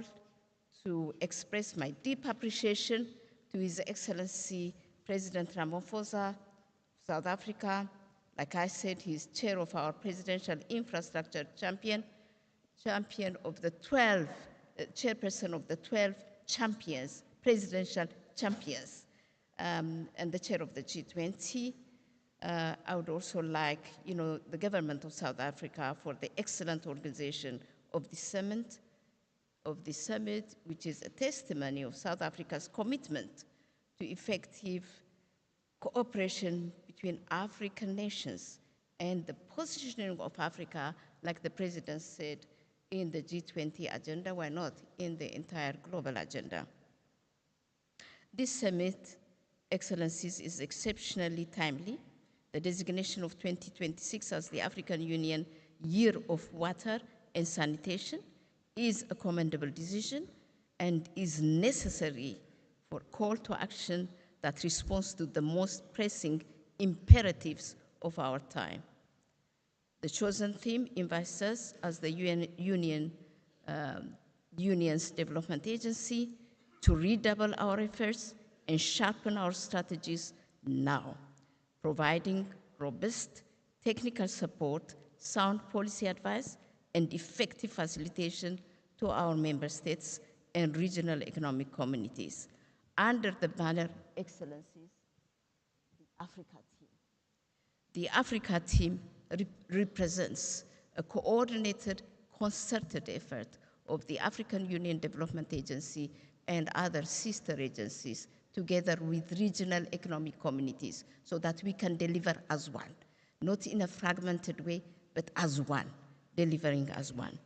to express my deep appreciation to His Excellency President Ramaphosa, South Africa. Like I said, he's chair of our Presidential Infrastructure Champion of the 12, chairperson of the 12 champions, presidential champions, and the chair of the G20. I would also like, the government of South Africa for the excellent organization of the summit, which is a testimony of South Africa's commitment to effective cooperation between African nations and the positioning of Africa, like the president said, in the G20 agenda, why not in the entire global agenda? This summit, Excellencies, is exceptionally timely. The designation of 2026 as the African Union Year of Water and Sanitation is a commendable decision and is necessary for call to action that responds to the most pressing imperatives of our time. The chosen theme invites us as the Union's development agency to redouble our efforts and sharpen our strategies now, providing robust technical support, sound policy advice, and effective facilitation to our member states and regional economic communities under the banner, Excellencies, the Africa Team. The Africa Team represents a coordinated, concerted effort of the African Union Development Agency and other sister agencies together with regional economic communities so that we can deliver as one, not in a fragmented way, but as one, delivering as one.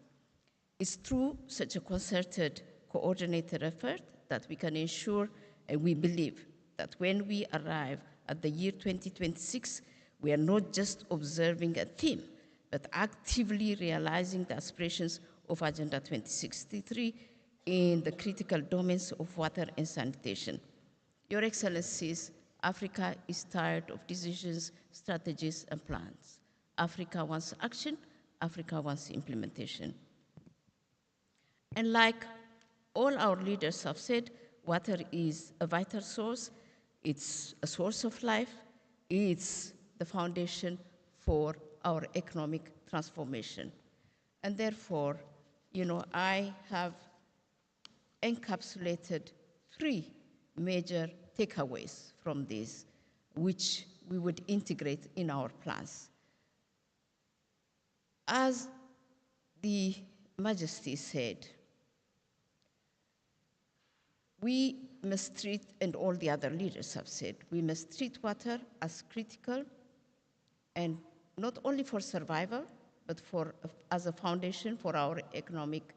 It's through such a concerted, coordinated effort that we can ensure, and we believe, that when we arrive at the year 2026, we are not just observing a theme, but actively realizing the aspirations of Agenda 2063 in the critical domains of water and sanitation. Your Excellencies, Africa is tired of decisions, strategies, and plans. Africa wants action, Africa wants implementation. And like all our leaders have said, water is a vital source, it's a source of life, it's the foundation for our economic transformation. And therefore, I have encapsulated 3 major takeaways from this, which we would integrate in our plans. As the Majesty said, we must treat, and all the other leaders have said, we must treat water as critical, and not only for survival, but as a foundation for our economic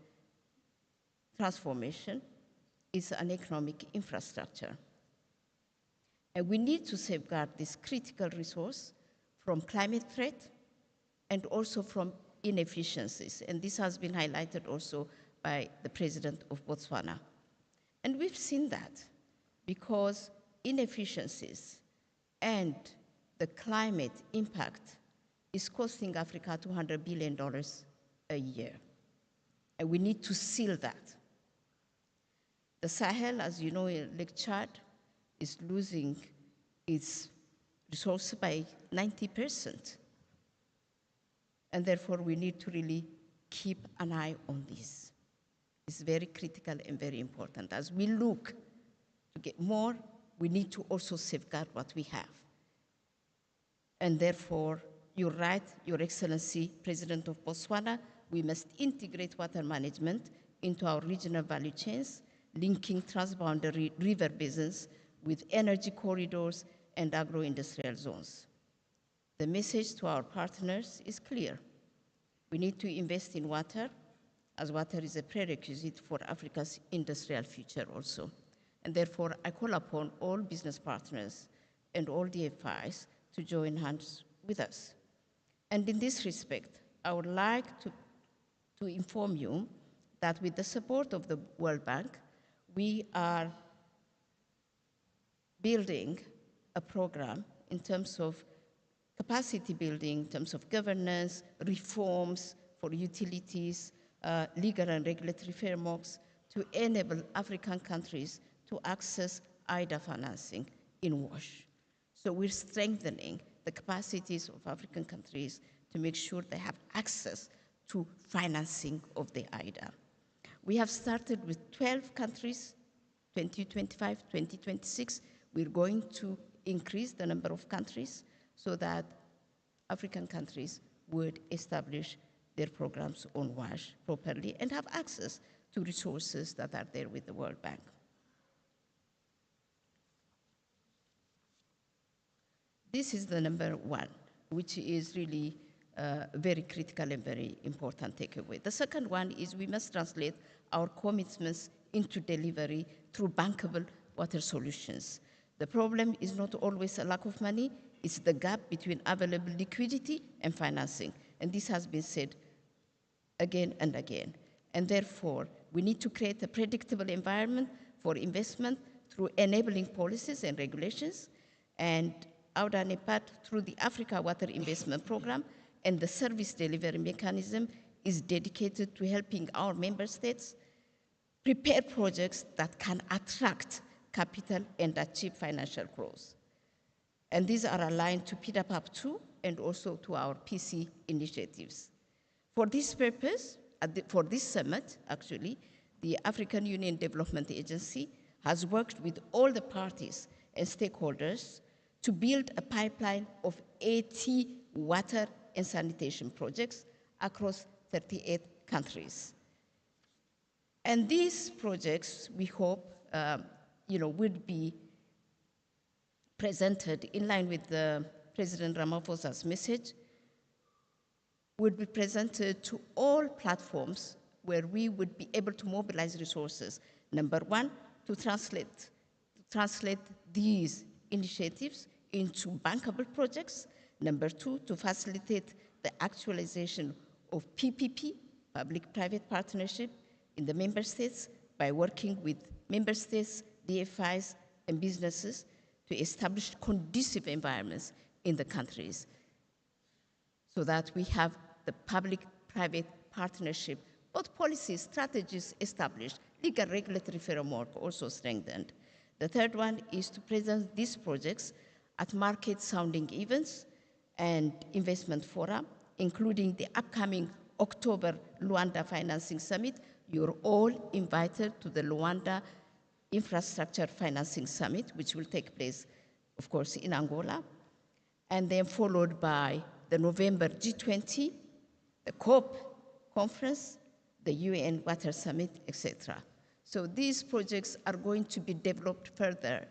transformation. Is an economic infrastructure. And we need to safeguard this critical resource from climate threat and also from inefficiencies. And this has been highlighted also by the President of Botswana. And we've seen that because inefficiencies and the climate impact is costing Africa $200 billion a year. And we need to seal that. The Sahel, as you know, Lake Chad, is losing its resources by 90%. And therefore, we need to really keep an eye on this. It's very critical and very important. As we look to get more, we need to also safeguard what we have. And therefore, you're right, Your Excellency, President of Botswana, we must integrate water management into our regional value chains, linking transboundary river basins with energy corridors and agro-industrial zones. The message to our partners is clear. We need to invest in water, as water is a prerequisite for Africa's industrial future also. And therefore, I call upon all business partners and all DFIs to join hands with us. And in this respect, I would like to inform you that with the support of the World Bank, we are building a program in terms of capacity building, in terms of governance, reforms for utilities, legal and regulatory frameworks to enable African countries to access IDA financing in WASH. So we're strengthening the capacities of African countries to make sure they have access to financing of the IDA. We have started with 12 countries, 2025, 2026. We're going to increase the number of countries so that African countries would establish their programs on WASH properly and have access to resources that are there with the World Bank. This is the number 1, which is really very critical and very important takeaway. The second one is we must translate our commitments into delivery through bankable water solutions. The problem is not always a lack of money, it's the gap between available liquidity and financing. And this has been said again and again. And therefore, we need to create a predictable environment for investment through enabling policies and regulations, and Au-Aip through the Africa Water Investment Program and the service delivery mechanism is dedicated to helping our member states prepare projects that can attract capital and achieve financial growth. And these are aligned to PDAPAP 2 and also to our PC initiatives. For this purpose, for this summit, actually, the African Union Development Agency has worked with all the parties and stakeholders to build a pipeline of 80 water and sanitation projects across 38 countries. And these projects, we hope, would be presented in line with the President Ramaphosa's message would be presented to all platforms where we would be able to mobilize resources. Number one, to translate these initiatives into bankable projects. Number two, to facilitate the actualization of PPP, public-private partnership, in the member states by working with member states, DFIs, and businesses to establish conducive environments in the countries so that we have the public-private partnership, both policies, strategies established, legal regulatory framework also strengthened. The third one is to present these projects at market sounding events and investment fora, including the upcoming October Luanda Financing Summit. You're all invited to the Luanda Infrastructure Financing Summit, which will take place, of course, in Angola, and then followed by the November G20, the COP conference, the UN Water Summit, etc. So these projects are going to be developed further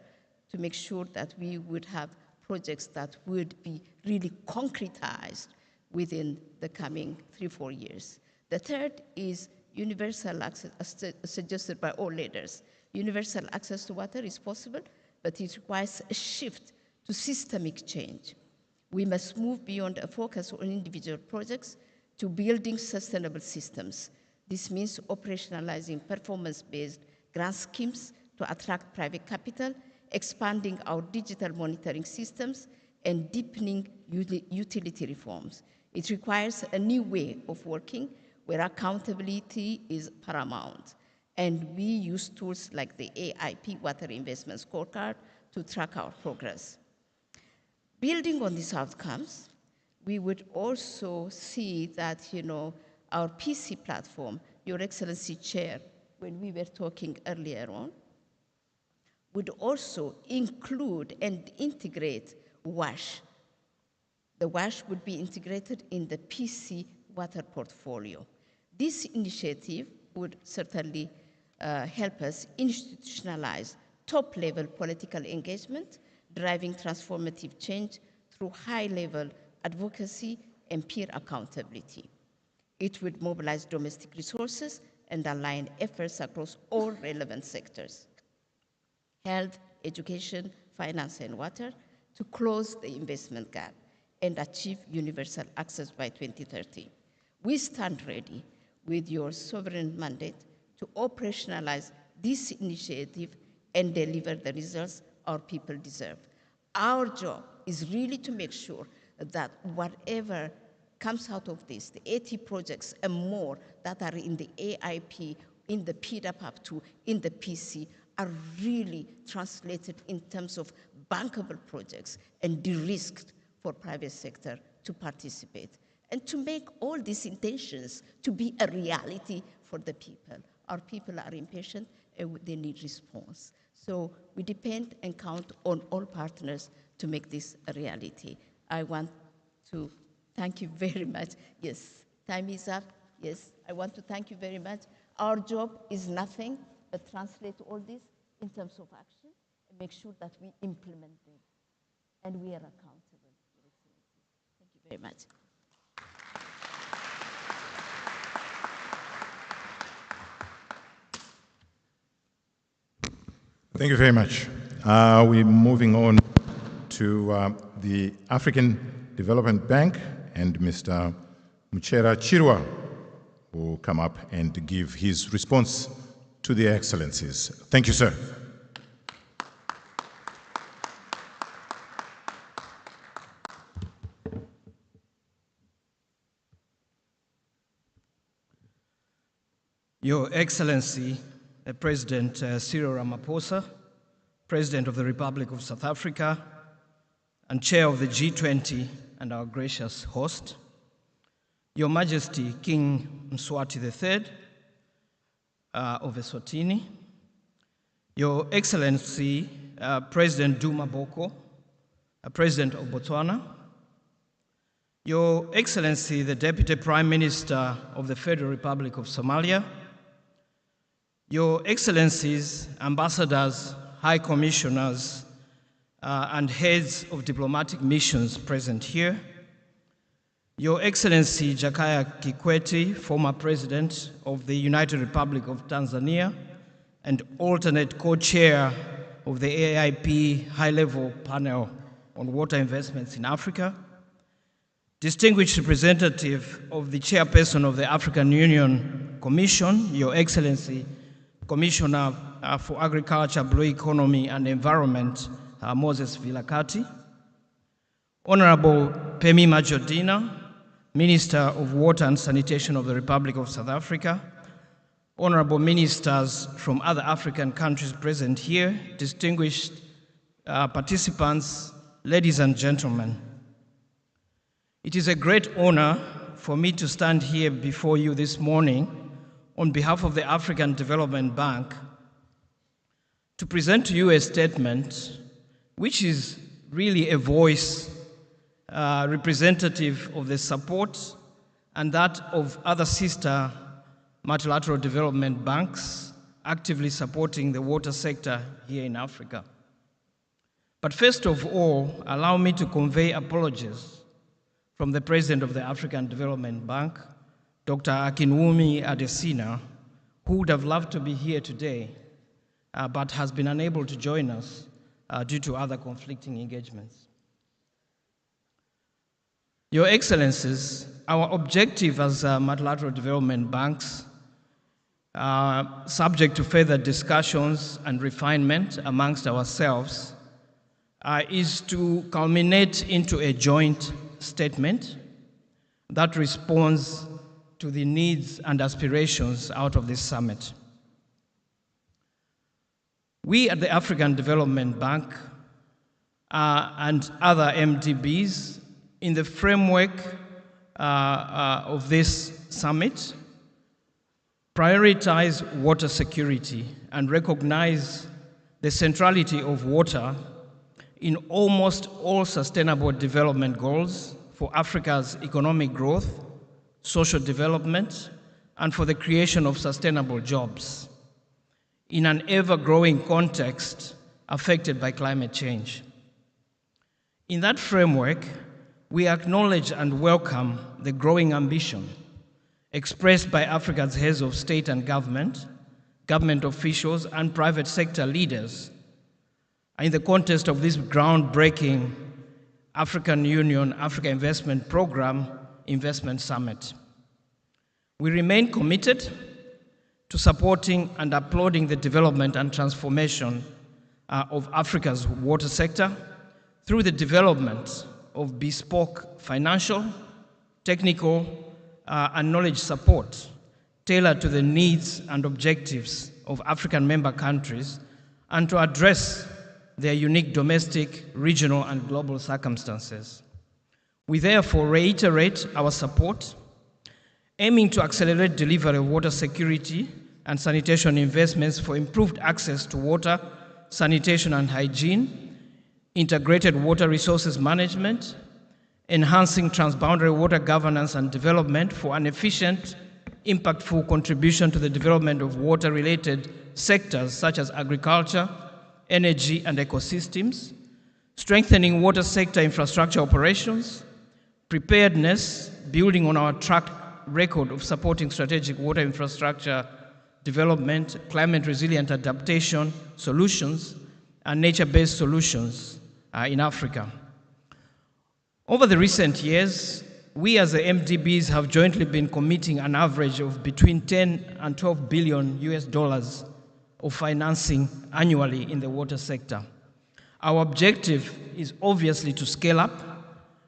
to make sure that we would have projects that would be really concretized within the coming 3-4 years. The third is universal access, as suggested by all leaders. Universal access to water is possible, but it requires a shift to systemic change. We must move beyond a focus on individual projects to building sustainable systems. This means operationalizing performance-based grant schemes to attract private capital, expanding our digital monitoring systems, and deepening utility reforms. It requires a new way of working where accountability is paramount. And we use tools like the Au-Aip Water Investment Scorecard to track our progress. Building on these outcomes, we would also see that, our PC platform, Your Excellency Chair, when we were talking earlier on, would also include and integrate WASH. The WASH would be integrated in the PC water portfolio. This initiative would certainly help us institutionalize top-level political engagement, driving transformative change through high-level advocacy and peer accountability. It would mobilize domestic resources and align efforts across all relevant sectors: health, education, finance, and water, to close the investment gap and achieve universal access by 2030. We stand ready with your sovereign mandate to operationalize this initiative and deliver the results our people deserve. Our job is really to make sure that whatever comes out of this, the 80 projects and more that are in the Au-Aip, in the PWAP2, in the PC, are really translated in terms of bankable projects and de-risked for private sector to participate, and to make all these intentions to be a reality for the people. Our people are impatient and they need response. So we depend and count on all partners to make this a reality. I want to thank you very much. Yes, time is up. Yes, I want to thank you very much. Our job is nothing but translate all this in terms of action and make sure that we implement them and we are accountable. Thank you very much. Thank you very much. We're moving on to the African Development Bank, and Mr. Muchera Chirwa will come up and give his response to the excellencies. Thank you, sir. Your Excellency, President Cyril Ramaphosa, President of the Republic of South Africa, and Chair of the G20 and our gracious host, Your Majesty King Mswati III of Eswatini, Your Excellency President Duma Boko, President of Botswana, Your Excellency the Deputy Prime Minister of the Federal Republic of Somalia, Your Excellencies, Ambassadors, High Commissioners, and heads of diplomatic missions present here, Your Excellency Jakaya Kikwete, former President of the United Republic of Tanzania and alternate co-chair of the AIP High-Level Panel on Water Investments in Africa, distinguished representative of the chairperson of the African Union Commission, Your Excellency Commissioner for Agriculture, Blue Economy and Environment, Moses Vilakati, Honorable Pemi Majodina, Minister of Water and Sanitation of the Republic of South Africa, honorable ministers from other African countries present here, distinguished participants, ladies and gentlemen. It is a great honor for me to stand here before you this morning on behalf of the African Development Bank to present to you a statement which is really a voice representative of the support and that of other sister multilateral development banks actively supporting the water sector here in Africa. But first of all, allow me to convey apologies from the President of the African Development Bank, Dr. Akinwumi Adesina, who would have loved to be here today, but has been unable to join us due to other conflicting engagements. Your Excellencies, our objective as multilateral development banks, subject to further discussions and refinement amongst ourselves, is to culminate into a joint statement that responds to the needs and aspirations out of this summit. We at the African Development Bank and other MDBs, in the framework of this summit, prioritize water security and recognize the centrality of water in almost all sustainable development goals for Africa's economic growth, social development, and for the creation of sustainable jobs in an ever-growing context affected by climate change. In that framework, we acknowledge and welcome the growing ambition expressed by Africa's heads of state and government, government officials, and private sector leaders in the context of this groundbreaking African Union Africa Investment Program Investment Summit. We remain committed to supporting and applauding the development and transformation of Africa's water sector through the development of bespoke financial, technical, and knowledge support tailored to the needs and objectives of African member countries and to address their unique domestic, regional, and global circumstances. We therefore reiterate our support, aiming to accelerate delivery of water security and sanitation investments for improved access to water, sanitation and hygiene, integrated water resources management, enhancing transboundary water governance and development for an efficient, impactful contribution to the development of water-related sectors such as agriculture, energy, and ecosystems, strengthening water sector infrastructure operations, preparedness, building on our track record of supporting strategic water infrastructure development, climate-resilient adaptation solutions, and nature-based solutions in Africa. Over the recent years, we as the MDBs have jointly been committing an average of between 10 and 12 billion US dollars of financing annually in the water sector. Our objective is obviously to scale up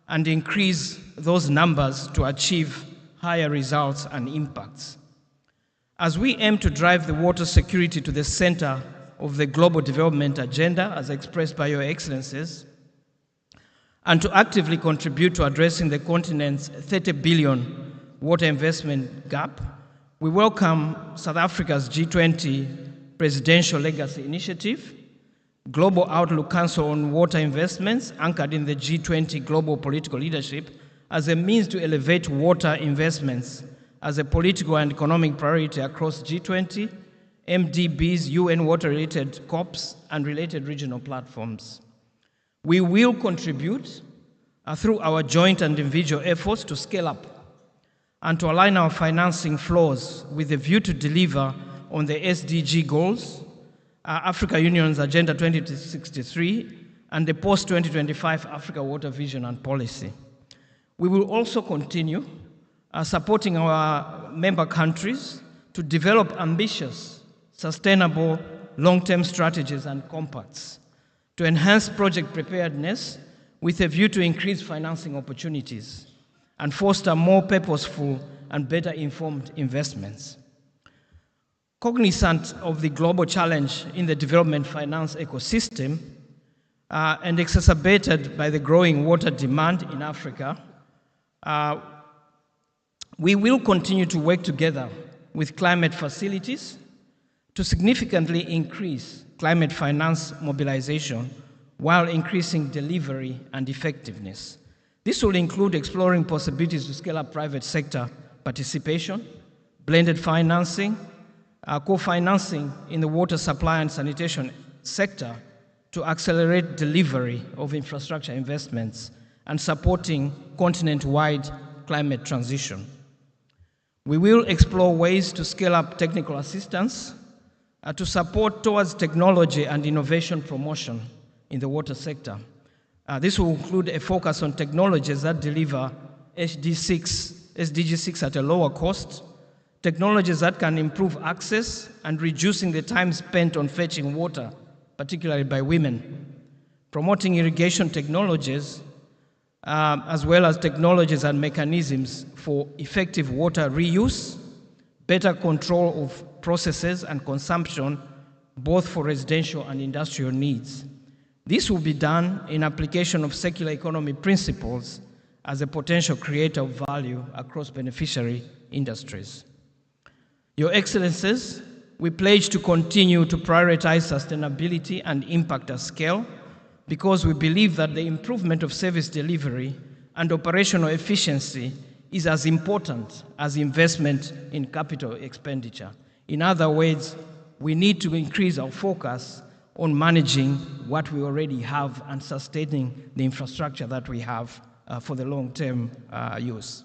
and increase those numbers to achieve higher results and impacts. As we aim to drive the water security to the center of the global development agenda, as expressed by Your Excellencies, and to actively contribute to addressing the continent's 30 billion water investment gap, we welcome South Africa's G20 Presidential Legacy Initiative, Global Outlook Council on Water Investments, anchored in the G20 Global Political Leadership, as a means to elevate water investments as a political and economic priority across G20, MDBs, UN water-related COPs, and related regional platforms. We will contribute through our joint and individual efforts to scale up and to align our financing flows with a view to deliver on the SDG goals, Africa Union's Agenda 2063, and the post-2025 Africa Water Vision and Policy. We will also continue supporting our member countries to develop ambitious, sustainable, long-term strategies and compacts to enhance project preparedness with a view to increase financing opportunities and foster more purposeful and better informed investments. Cognizant of the global challenge in the development finance ecosystem and exacerbated by the growing water demand in Africa, we will continue to work together with climate facilities to significantly increase climate finance mobilization while increasing delivery and effectiveness. This will include exploring possibilities to scale up private sector participation, blended financing, co-financing in the water supply and sanitation sector to accelerate delivery of infrastructure investments and supporting continent-wide climate transition. We will explore ways to scale up technical assistance to support towards technology and innovation promotion in the water sector. This will include a focus on technologies that deliver SDG 6 at a lower cost, technologies that can improve access and reducing the time spent on fetching water, particularly by women, promoting irrigation technologies, as well as technologies and mechanisms for effective water reuse, better control of processes and consumption, both for residential and industrial needs. This will be done in application of circular economy principles as a potential creator of value across beneficiary industries. Your Excellencies, we pledge to continue to prioritize sustainability and impact at scale because we believe that the improvement of service delivery and operational efficiency is as important as investment in capital expenditure. In other words, we need to increase our focus on managing what we already have and sustaining the infrastructure that we have for the long-term use.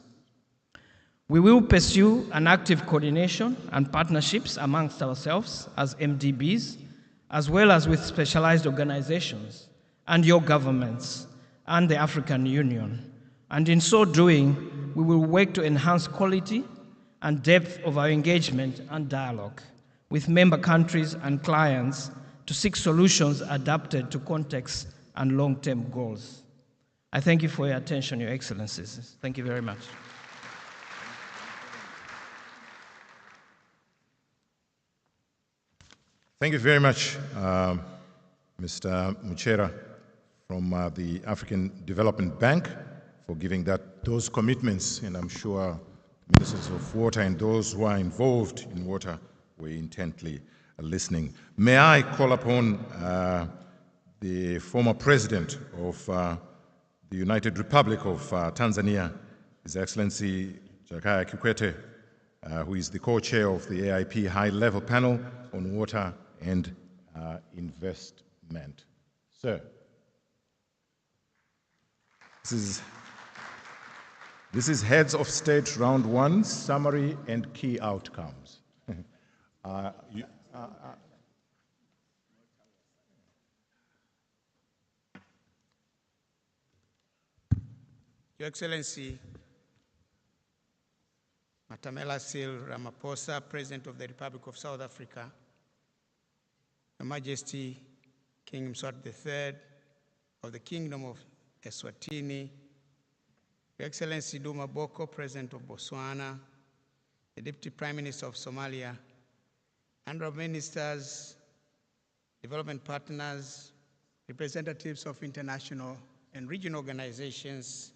We will pursue an active coordination and partnerships amongst ourselves as MDBs, as well as with specialized organizations and your governments and the African Union. And in so doing, we will work to enhance quality and depth of our engagement and dialogue with member countries and clients to seek solutions adapted to contexts and long-term goals. I thank you for your attention, Your Excellencies. Thank you very much. Thank you very much, Mr. Muchera from the African Development Bank for giving those commitments, and I'm sure ministers of water and those who are involved in water were intently listening. May I call upon the former president of the United Republic of Tanzania, His Excellency Jakaya Kikwete, who is the co-chair of the AIP High-Level Panel on Water and Investment. Sir, this is Heads of State Round 1, Summary and Key Outcomes. Your Excellency, Matamela Cyril Ramaphosa, President of the Republic of South Africa, Your Majesty King Mswati III of the Kingdom of Eswatini, Your Excellency Duma Boko, President of Botswana, the Deputy Prime Minister of Somalia, Honorable Ministers, development partners, representatives of international and regional organizations,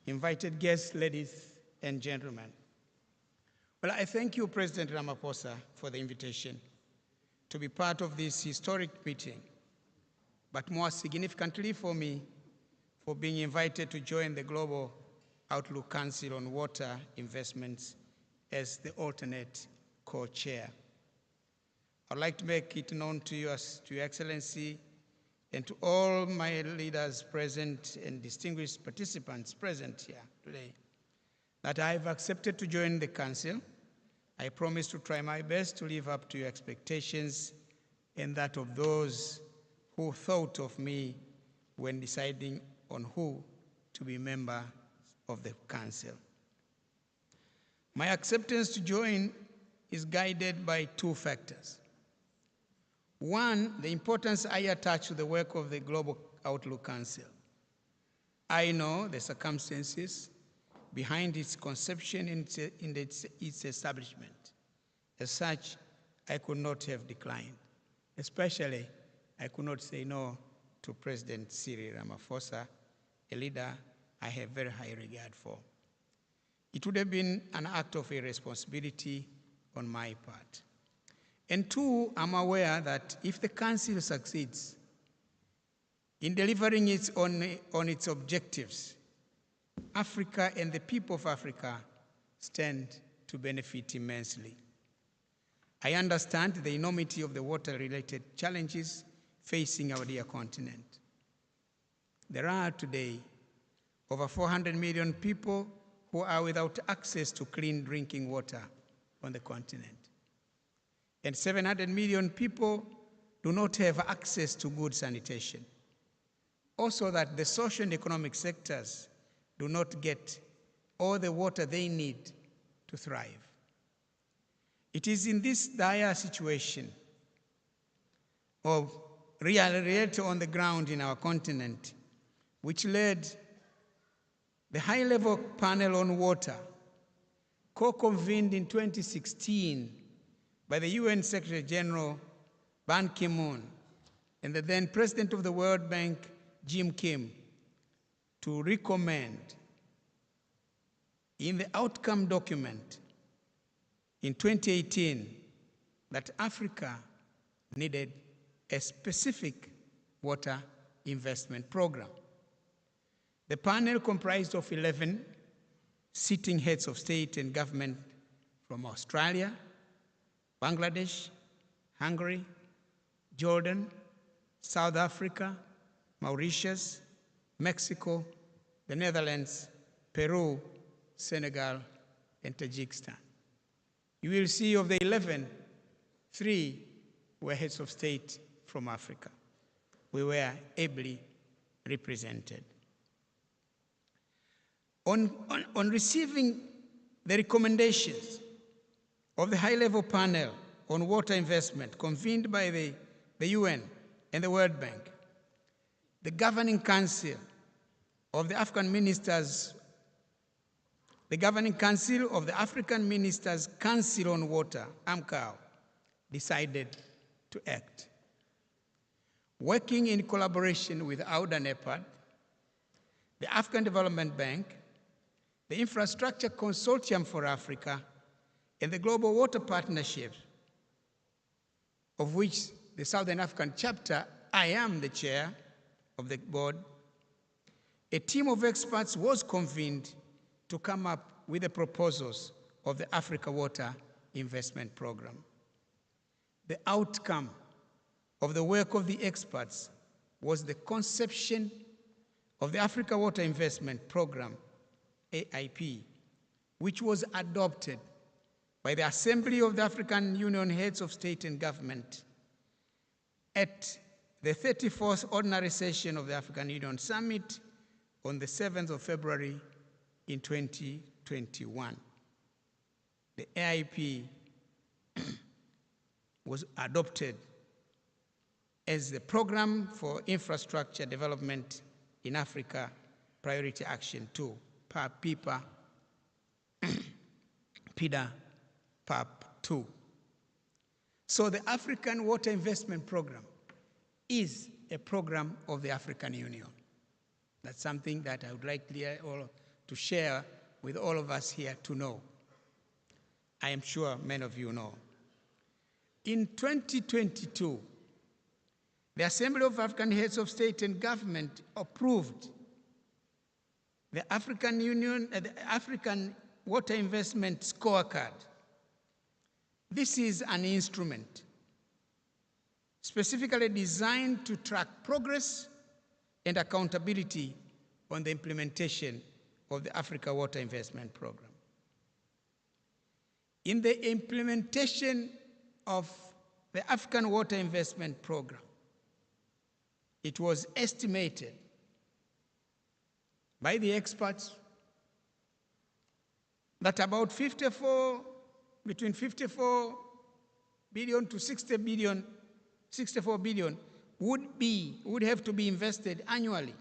invited guests, ladies and gentlemen. Well, I thank you, President Ramaphosa, for the invitation to be part of this historic meeting, but more significantly for me, for being invited to join the Global Outlook Council on Water Investments as the alternate co-chair. I'd like to make it known to you, to Your Excellency, and to all my leaders present and distinguished participants present here today, that I've accepted to join the Council. I promise to try my best to live up to your expectations and that of those who thought of me when deciding on who to be member of the Council. My acceptance to join is guided by two factors. One, the importance I attach to the work of the Global Outlook Council. I know the circumstances behind its conception and its establishment. As such, I could not have declined. Especially, I could not say no to President Cyril Ramaphosa, a leader I have very high regard for. It would have been an act of irresponsibility on my part. And two, I'm aware that if the Council succeeds in delivering on its objectives, Africa and the people of Africa stand to benefit immensely. I understand the enormity of the water-related challenges facing our dear continent. There are today over 400 million people who are without access to clean drinking water on the continent. And 700 million people do not have access to good sanitation. Also that the social and economic sectors do not get all the water they need to thrive. It is in this dire situation of reality on the ground in our continent which led the high-level panel on water, co-convened in 2016 by the UN Secretary General Ban Ki-moon and the then President of the World Bank, Jim Kim, to recommend in the outcome document in 2018 that Africa needed a specific water investment program. The panel comprised of 11 sitting heads of state and government from Australia, Bangladesh, Hungary, Jordan, South Africa, Mauritius, Mexico, the Netherlands, Peru, Senegal, and Tajikistan. You will see of the 11, 3 were heads of state from Africa. We were ably represented. On receiving the recommendations of the high-level panel on water investment convened by the UN and the World Bank, the governing council of the African ministers, the governing council of the African Ministers' Council on Water, AMCOW, decided to act. Working in collaboration with Au-Aip, the African Development Bank, the Infrastructure Consortium for Africa, and the Global Water Partnership, of which the Southern African chapter, I am the chair of the board, a team of experts was convened to come up with the proposals of the Africa Water Investment Program. The outcome of the work of the experts was the conception of the Africa Water Investment Program, AIP, which was adopted by the Assembly of the African Union Heads of State and Government at the 34th Ordinary Session of the African Union Summit on the 7th of February in 2021. The AIP was adopted as the Program for Infrastructure Development in Africa Priority Action 2, PIPA, PIDA, PAP 2. So the African Water Investment Program is a program of the African Union. That's something that I would like to share with all of us here to know. I am sure many of you know. In 2022, the Assembly of African Heads of State and Government approved the African Union, the African Water Investment Scorecard. This is an instrument specifically designed to track progress and accountability on the implementation of the Africa Water Investment Program. In the implementation of the African Water Investment Program, it was estimated by the experts that about between 54 billion to 64 billion would have to be invested annually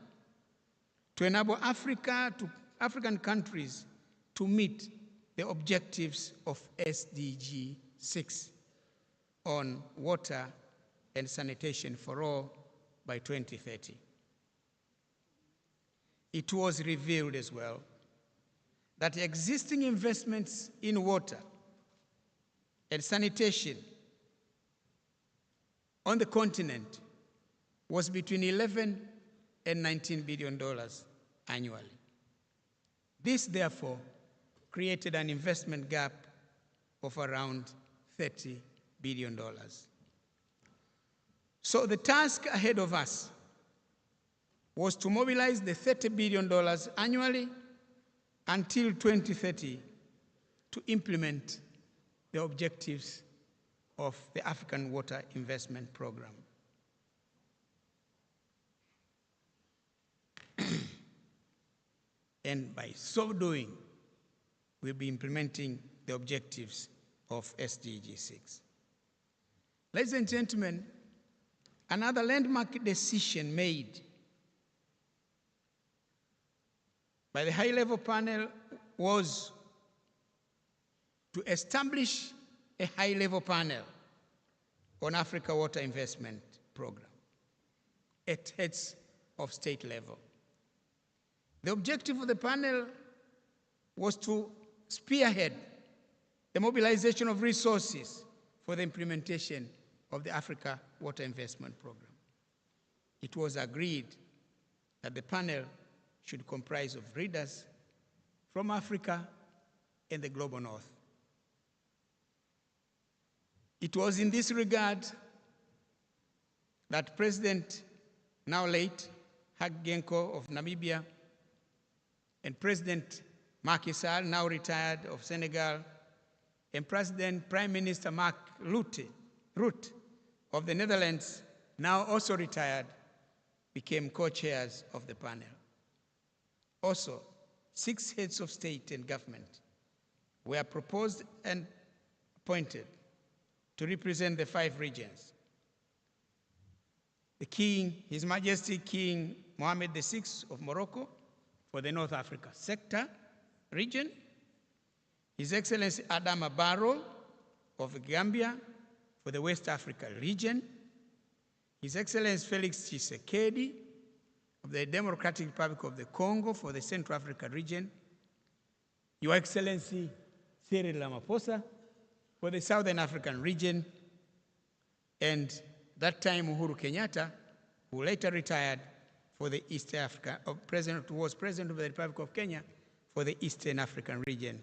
to enable African countries to meet the objectives of SDG 6 on water and sanitation for all by 2030. It was revealed as well that existing investments in water and sanitation on the continent was between $11 and $19 billion annually. This, therefore, created an investment gap of around $30 billion. So the task ahead of us was to mobilize the $30 billion annually until 2030 to implement the objectives of the African Water Investment Program. And by so doing, we'll be implementing the objectives of SDG 6. Ladies and gentlemen, another landmark decision made by the high-level panel was to establish a high-level panel on Africa Water Investment Program at heads of state level. The objective of the panel was to spearhead the mobilization of resources for the implementation of the Africa Water Investment Program. It was agreed that the panel should comprise of leaders from Africa and the global north. It was in this regard that President, now late, Hage Geingob of Namibia, and President Macky Sall, now retired, of Senegal, and Prime Minister Mark Rutte of the Netherlands, now also retired, became co-chairs of the panel. Also, 6 heads of state and government were proposed and appointed to represent the 5 regions. The King, His Majesty King Mohammed VI of Morocco for the North Africa sector region, His Excellency Adama Barrow of Gambia for the West Africa region, His Excellency Felix Tshisekedi of the Democratic Republic of the Congo for the Central Africa region, Your Excellency Cyril Ramaphosa for the Southern African region, and that time Uhuru Kenyatta, who later retired, for the East Africa, who was President of the Republic of Kenya for the Eastern African region.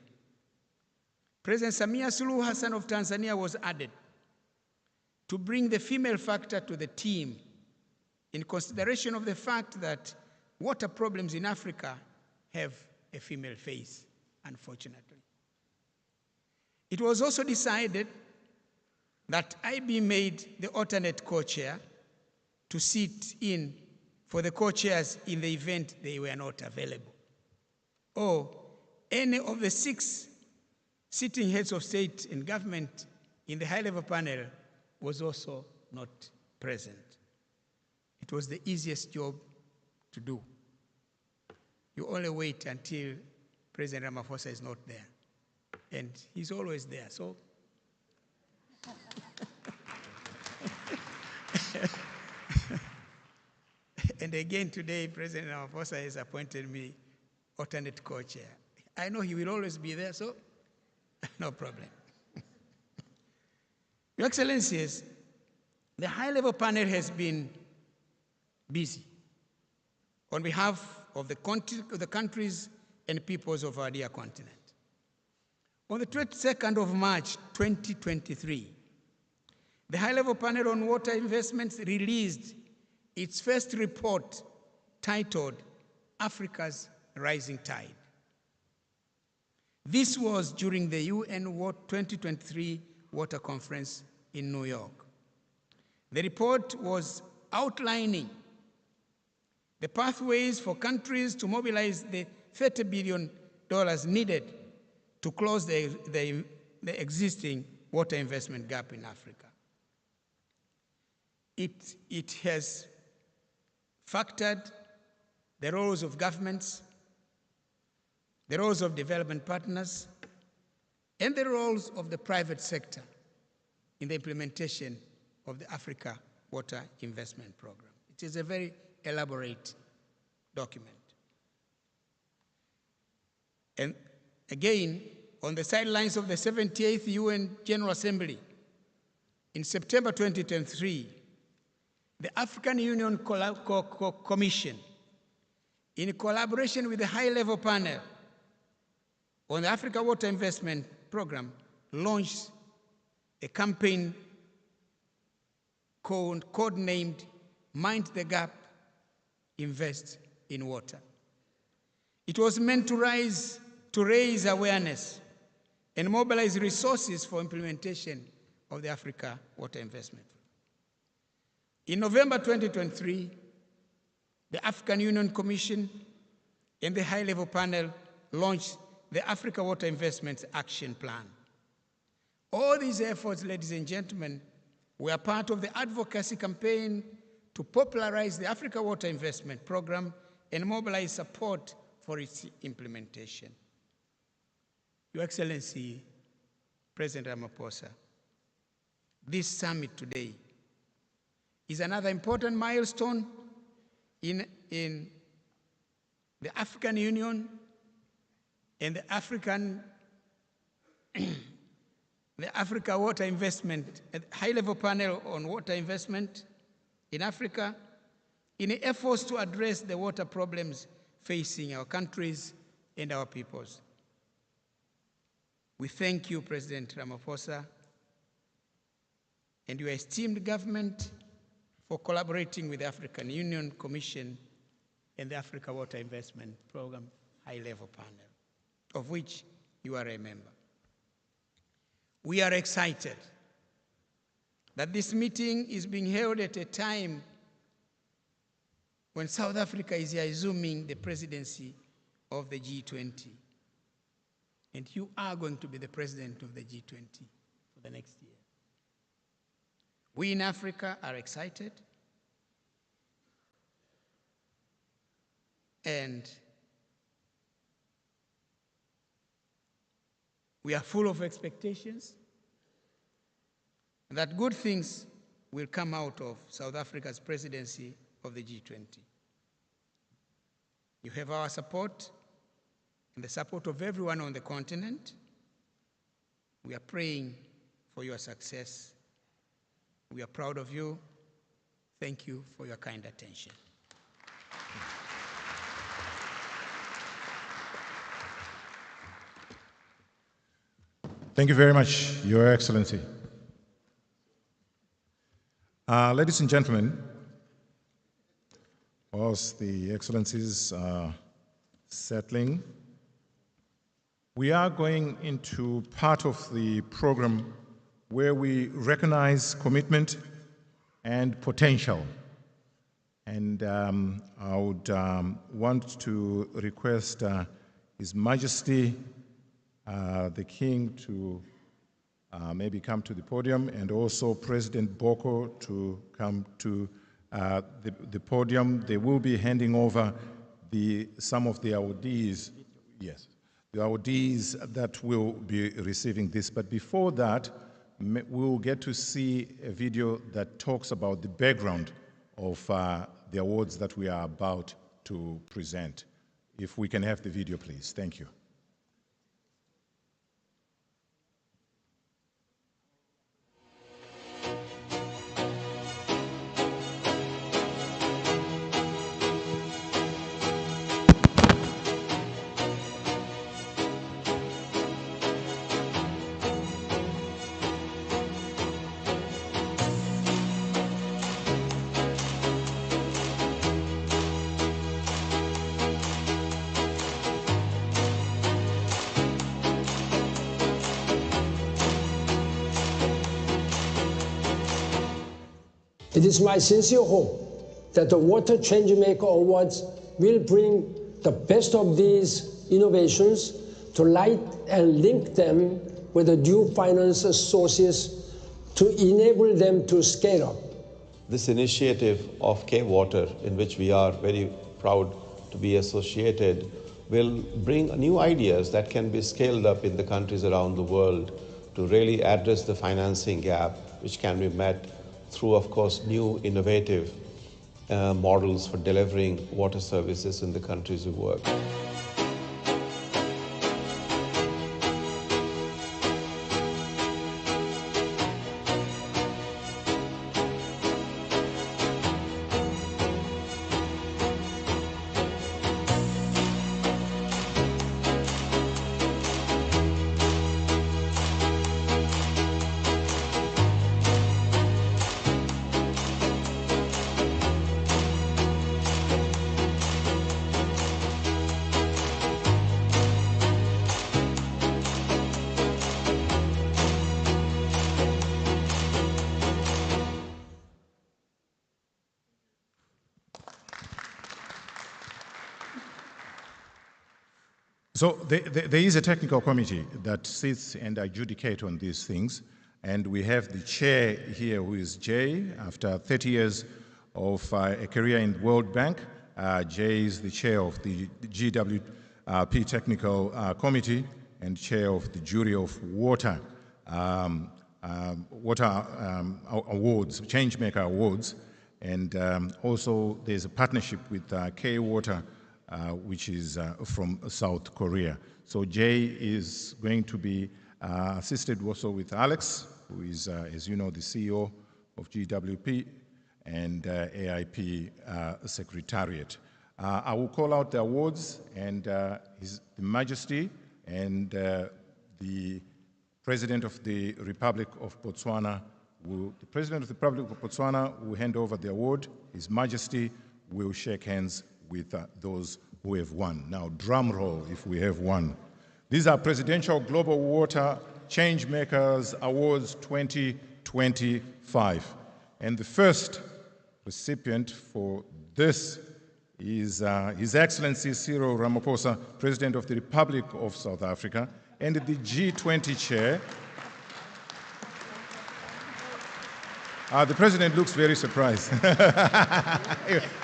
President Samia Suluhu Hassan of Tanzania was added to bring the female factor to the team in consideration of the fact that water problems in Africa have a female face, unfortunately. It was also decided that I be made the alternate co-chair to sit in for the co-chairs in the event they were not available, or any of the 6 sitting heads of state and government in the high-level panel was also not present. It was the easiest job to do. You only wait until President Ramaphosa is not there, and he's always there, so. And again today, President Ramaphosa has appointed me alternate co-chair. I know he will always be there, so no problem. Your Excellencies, the high-level panel has been busy on behalf of the countries and peoples of our dear continent. On the 22nd of March, 2023, The high-level panel on water investments released its first report titled Africa's Rising Tide. This was during the UN 2023 Water Conference in New York. The report was outlining the pathways for countries to mobilize the $30 billion needed to close the existing water investment gap in Africa. It has factored the roles of governments, the roles of development partners, and the roles of the private sector in the implementation of the Africa Water Investment Program. It is a very elaborate document. And again, on the sidelines of the 78th UN General Assembly, in September 2023, the African Union Commission, in collaboration with the high-level panel on the Africa Water Investment Program, launched a campaign codenamed Mind the Gap, Invest in Water. It was meant to raise awareness and mobilize resources for implementation of the Africa Water Investment. In November 2023, the African Union Commission and the high-level panel launched the Africa Water Investments Action Plan. All these efforts, ladies and gentlemen, were part of the advocacy campaign to popularize the Africa Water Investment Program and mobilize support for its implementation. Your Excellency, President Ramaphosa, this summit today is another important milestone in the African Union and the Africa Water Investment, high-level panel on water investment in Africa, in efforts to address the water problems facing our countries and our peoples. We thank you, President Ramaphosa, and your esteemed government for collaborating with the African Union Commission and the Africa Water Investment Program high-level panel, of which you are a member. We are excited that this meeting is being held at a time when South Africa is assuming the presidency of the G20. And you are going to be the president of the G20 for the next year. We in Africa are excited, and we are full of expectations that good things will come out of South Africa's presidency of the G20. You have our support and the support of everyone on the continent. We are praying for your success. We are proud of you. Thank you for your kind attention. Thank you very much, Your Excellency. Ladies and gentlemen, whilst the Excellencies are settling, we are going into part of the program where we recognize commitment and potential. And I would want to request His Majesty the King to maybe come to the podium, and also President Boko to come to the podium. They will be handing over some of the awardees, yes, the awardees that will be receiving this. But before that, we will get to see a video that talks about the background of the awards that we are about to present. If we can have the video, please. Thank you. It is my sincere hope that the Water Changemaker Awards will bring the best of these innovations to light and link them with the due finance sources to enable them to scale up. This initiative of K-Water, in which we are very proud to be associated, will bring new ideas that can be scaled up in the countries around the world to really address the financing gap, which can be met through, of course, new innovative models for delivering water services in the countries we work. So there is a technical committee that sits and adjudicates on these things, and we have the chair here, who is Jay. After 30 years of a career in the World Bank, Jay is the chair of the GWP Technical Committee and chair of the jury of water awards, Changemaker Awards, and also there's a partnership with K-Water, which is from South Korea. So Jay is going to be assisted also with Alex, who is, as you know, the CEO of GWP and AIP Secretariat. I will call out the awards, and His Majesty and the President of the Republic of Botswana will hand over the award. His Majesty will shake hands with those who have won. Now, drum roll if we have one. These are Presidential Global Water Changemakers Awards 2025. And the first recipient for this is His Excellency Cyril Ramaphosa, President of the Republic of South Africa, and the G20 Chair. The President looks very surprised.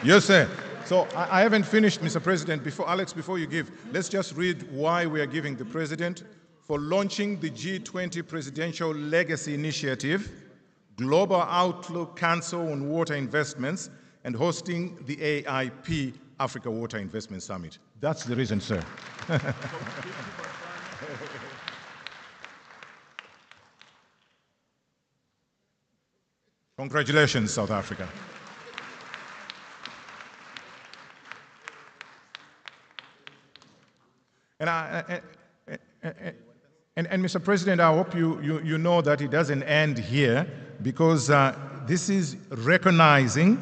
Yes, sir. So I haven't finished, Mr. President. Alex, before you give, let's just read why we are giving the President: for launching the G20 Presidential Legacy Initiative, Global Outlook Council on Water Investments, and hosting the AIP Africa Water Investment Summit. That's the reason, sir. Congratulations, South Africa. And Mr. President, I hope you know that it doesn't end here, because this is recognizing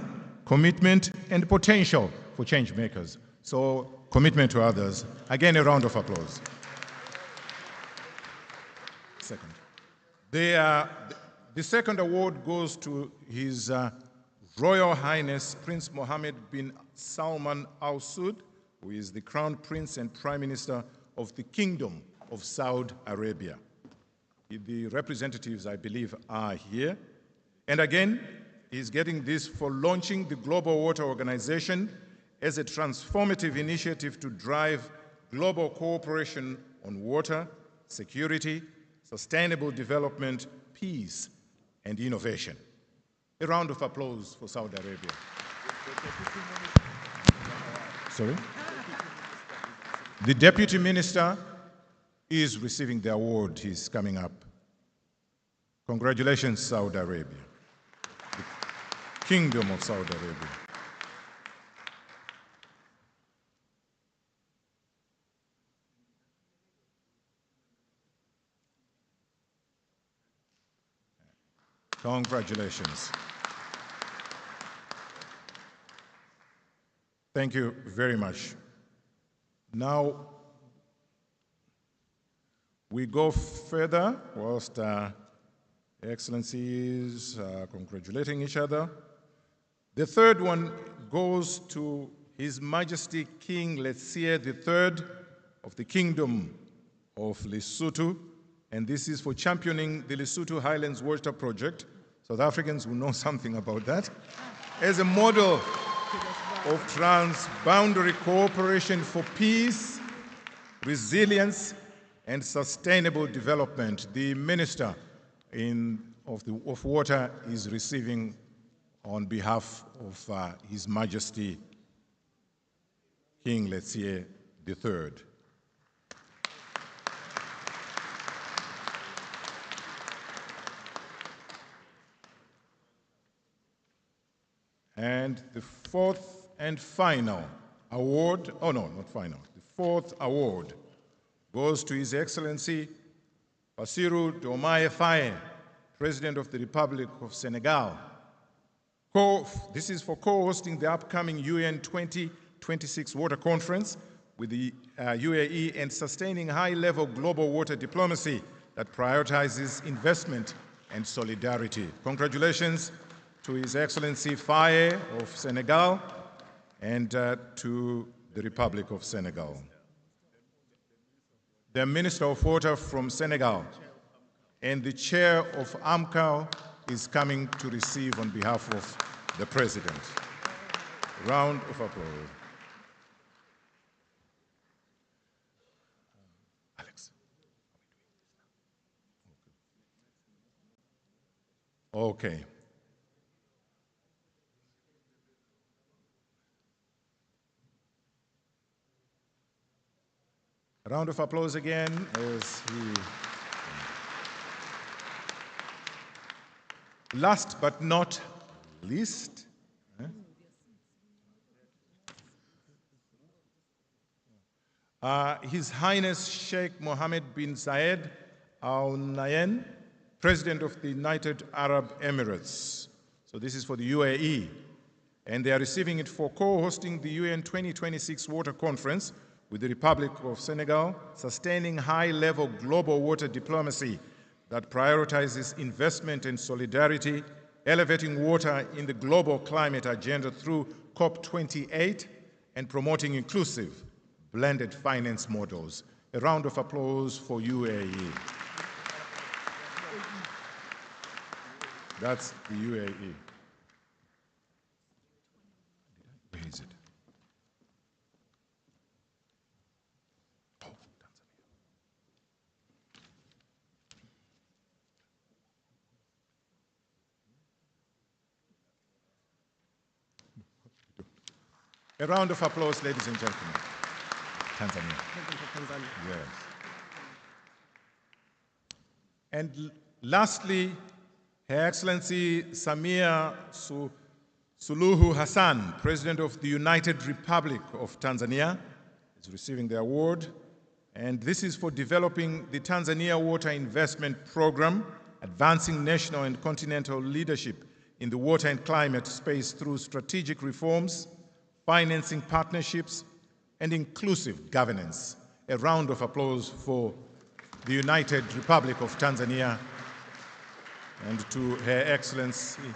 commitment and potential for change makers. So commitment to others. Again, a round of applause. Second. The second award goes to His Royal Highness Prince Mohammed bin Salman Al Saud, who is the Crown Prince and Prime Minister of the Kingdom of Saudi Arabia. The representatives, I believe, are here. And again, he's getting this for launching the Global Water Organization as a transformative initiative to drive global cooperation on water, security, sustainable development, peace, and innovation. A round of applause for Saudi Arabia. Sorry? The Deputy Minister is receiving the award. He's coming up. Congratulations, Saudi Arabia. The Kingdom of Saudi Arabia. Congratulations. Thank you very much. Now, we go further whilst Excellencies congratulating each other. The third one goes to His Majesty King Letsie III of the Kingdom of Lesotho, and this is for championing the Lesotho Highlands Water Project. South Africans will know something about that. As a model of transboundary cooperation for peace, resilience, and sustainable development, the Minister of Water is receiving on behalf of His Majesty King Letsie III. And the fourth and final award, oh no, not final, the fourth award goes to His Excellency Bassirou Diomaye Faye, President of the Republic of Senegal. This is for co-hosting the upcoming UN 2026 Water Conference with the UAE and sustaining high-level global water diplomacy that prioritizes investment and solidarity. Congratulations to His Excellency Faye of Senegal and to the Republic of Senegal. The Minister of Water from Senegal and the Chair of AMCAO is coming to receive on behalf of the President. Round of applause. Alex. Okay. A round of applause again as he... Last but not least, His Highness Sheikh Mohammed bin Zayed Al Nahyan, President of the United Arab Emirates. So this is for the UAE. And they are receiving it for co-hosting the UN 2026 Water Conference with the Republic of Senegal, sustaining high-level global water diplomacy that prioritizes investment and solidarity, elevating water in the global climate agenda through COP28, and promoting inclusive, blended finance models. A round of applause for UAE. That's the UAE. Where is it? A round of applause, ladies and gentlemen. Tanzania. Yes. And lastly, Her Excellency Samia Suluhu Hassan, President of the United Republic of Tanzania, is receiving the award. And this is for developing the Tanzania Water Investment Program, advancing national and continental leadership in the water and climate space through strategic reforms, financing partnerships, and inclusive governance. A round of applause for the United Republic of Tanzania and to Her Excellency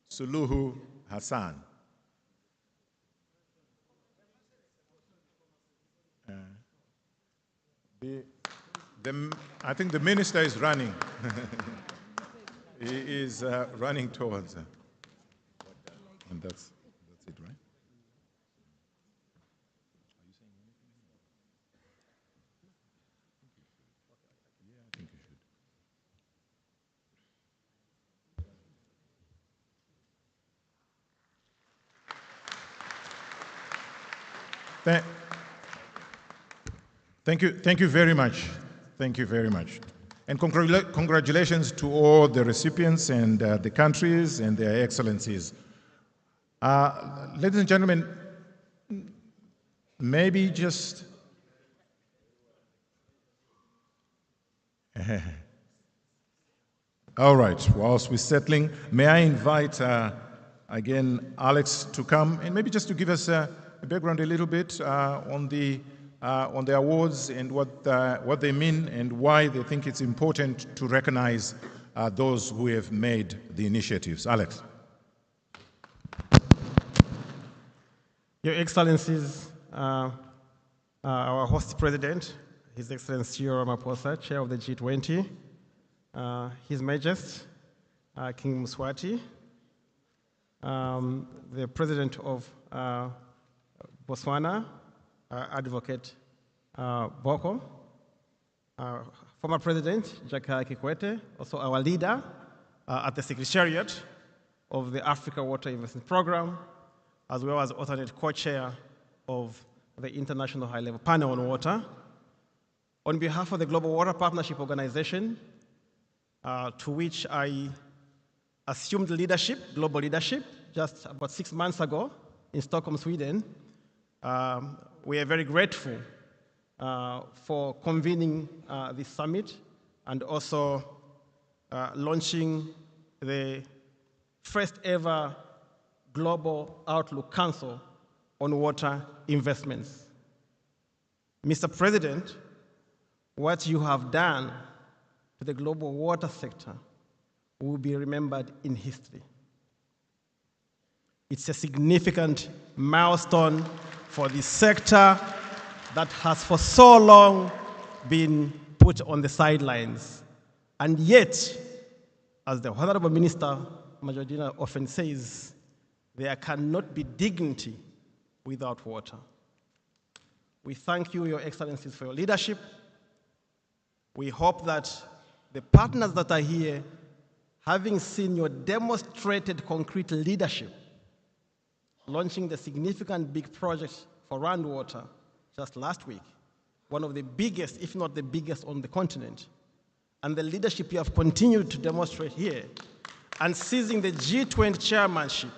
Suluhu Hassan. I think the minister is running. He is running towards her. And that's it, right? Yeah, I think you should. Thank you very much. Thank you very much. And congratulations to all the recipients and the countries and their excellencies. Ladies and gentlemen, maybe just... All right, whilst we're settling, may I invite again Alex to come and maybe just to give us a background a little bit on the awards and what they mean and why they think it's important to recognize those who have made the initiatives. Alex. Your Excellencies, our host president, His Excellency Cyril Ramaphosa, Chair of the G20, His Majesty, King Mswati, the President of Botswana, Advocate Boko, former President Jakaya Kikwete, also our leader at the Secretariat of the Africa Water Investment Program, as well as alternate co-chair of the International High-Level Panel on Water. On behalf of the Global Water Partnership Organization, to which I assumed leadership, global leadership, just about 6 months ago in Stockholm, Sweden, we are very grateful for convening this summit and also launching the first ever Global Outlook Council on Water Investments. Mr. President, what you have done to the global water sector will be remembered in history. It's a significant milestone for the sector that has for so long been put on the sidelines. And yet, as the Honorable Minister Majordina often says, there cannot be dignity without water. We thank you, Your Excellencies, for your leadership. We hope that the partners that are here, having seen your demonstrated concrete leadership, launching the significant big project for groundwater just last week, one of the biggest, if not the biggest on the continent, and the leadership you have continued to demonstrate here, and seizing the G20 chairmanship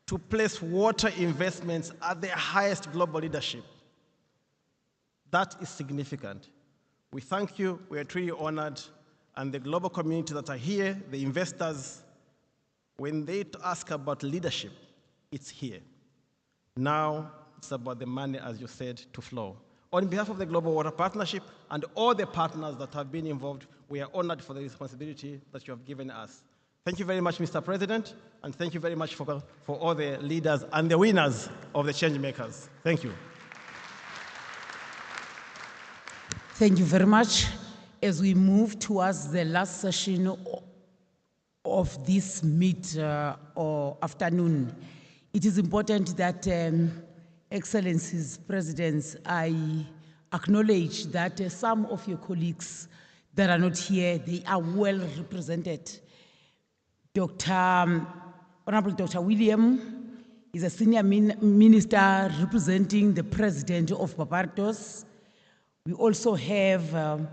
to place water investments at the highest global leadership. That is significant. We thank you, we are truly honored, and the global community that are here, the investors, when they ask about leadership, it's here. Now, it's about the money, as you said, to flow. On behalf of the Global Water Partnership and all the partners that have been involved, we are honored for the responsibility that you have given us. Thank you very much, Mr. President, and thank you very much for all the leaders and the winners of the change makers. Thank you. Thank you very much. As we move towards the last session of this or afternoon, it is important that Excellencies, Presidents, I acknowledge that some of your colleagues that are not here, they are well represented. Honorable Dr. William is a senior minister representing the President of Barbados. We also have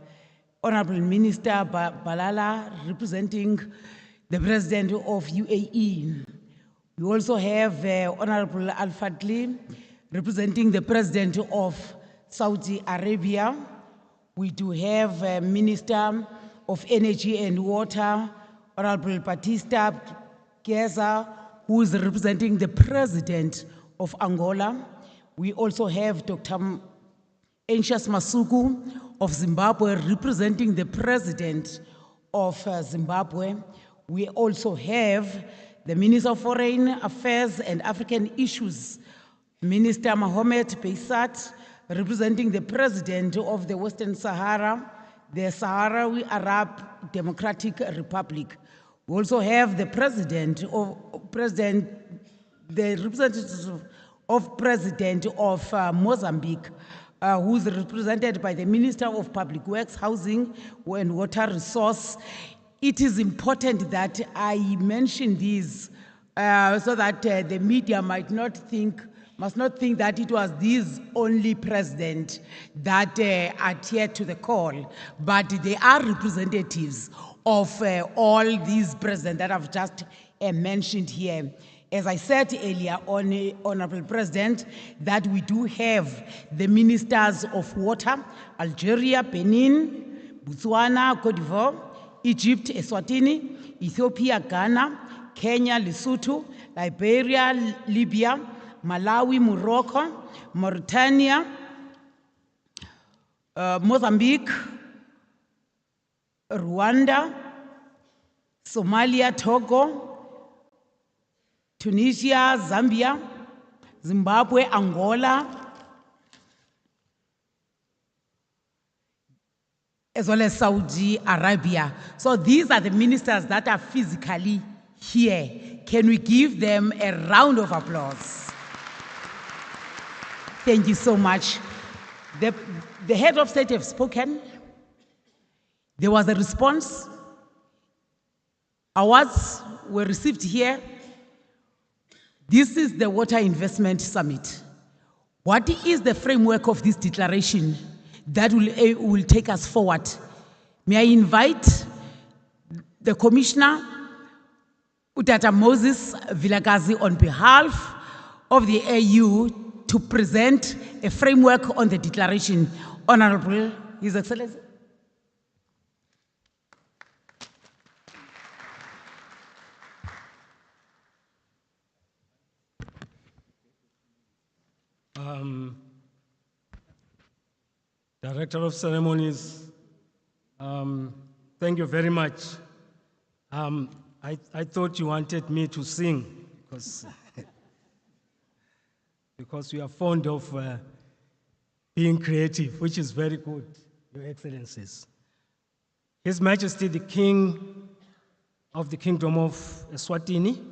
Honorable Minister Balala representing the President of UAE. We also have Honorable Al-Fadli representing the President of Saudi Arabia. We do have Minister of Energy and Water, Honorable Batista Geza, who is representing the President of Angola. We also have Dr. Anxious Masuku of Zimbabwe representing the President of Zimbabwe. We also have the Minister of Foreign Affairs and African Issues, Minister Mohamed Baysat, representing the President of the Western Sahara, the Sahrawi Arab Democratic Republic. We also have the representative of President of Mozambique, who's represented by the Minister of Public Works, Housing and Water Resource. It is important that I mention these so that the media must not think that it was this only president that adhered to the call, but they are representatives of all these presidents that I've just mentioned here. As I said earlier, Honorable President, that we do have the ministers of water, Algeria, Benin, Botswana, Cote d'Ivoire, Egypt, Eswatini, Ethiopia, Ghana, Kenya, Lesotho, Liberia, Libya, Malawi, Morocco, Mauritania, Mozambique, Rwanda, Somalia, Togo, Tunisia, Zambia, Zimbabwe, Angola, as well as Saudi Arabia. So these are the ministers that are physically here. Can we give them a round of applause? Thank you so much. The head of state have spoken. There was a response. Awards were received here. This is the Water Investment Summit. What is the framework of this declaration that will take us forward? May I invite the Commissioner, Utata Moses Vilakazi, on behalf of the AU to present a framework on the declaration. Honorable His Excellency. Director of Ceremonies, thank you very much. I thought you wanted me to sing because you are fond of being creative, which is very good, Your Excellencies. His Majesty the King of the Kingdom of Eswatini,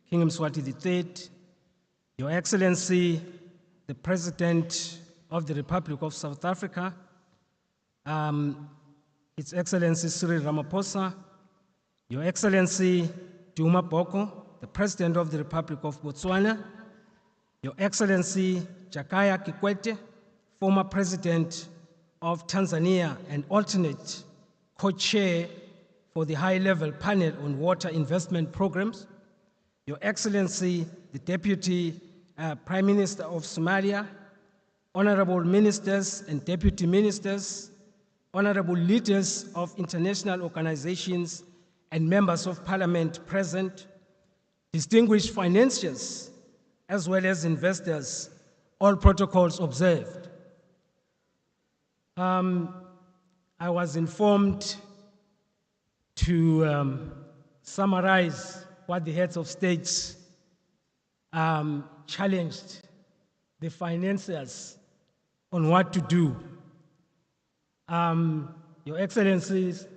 King Mswati III, Your Excellency, the President of the Republic of South Africa, His Excellency Cyril Ramaphosa, Your Excellency Duma Boko, the President of the Republic of Botswana, Your Excellency Jakaya Kikwete, former President of Tanzania and alternate co-chair for the high-level panel on water investment programs, Your Excellency the Deputy Prime Minister of Somalia, honorable ministers and deputy ministers, honorable leaders of international organizations and members of parliament present, distinguished financiers, as well as investors, all protocols observed. I was informed to summarize what the heads of states challenged the financiers on what to do. Your Excellencies,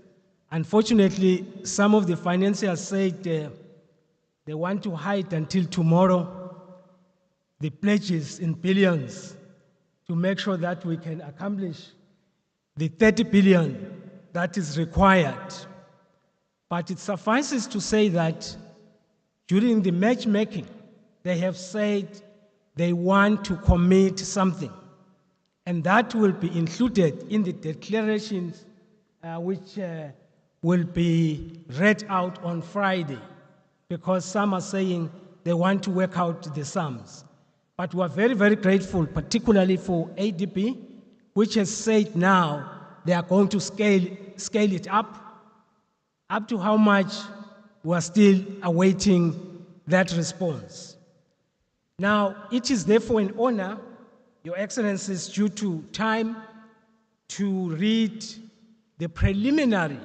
unfortunately, some of the financiers said they want to hide until tomorrow the pledges in billions to make sure that we can accomplish the 30 billion that is required. But it suffices to say that during the matchmaking, they have said they want to commit something. And that will be included in the declarations which will be read out on Friday, because some are saying they want to work out the sums. But we are very, very grateful, particularly for ADB, which has said now they are going to scale it up to how much we are still awaiting that response. Now, it is therefore an honor, Your Excellencies, due to time, to read the preliminary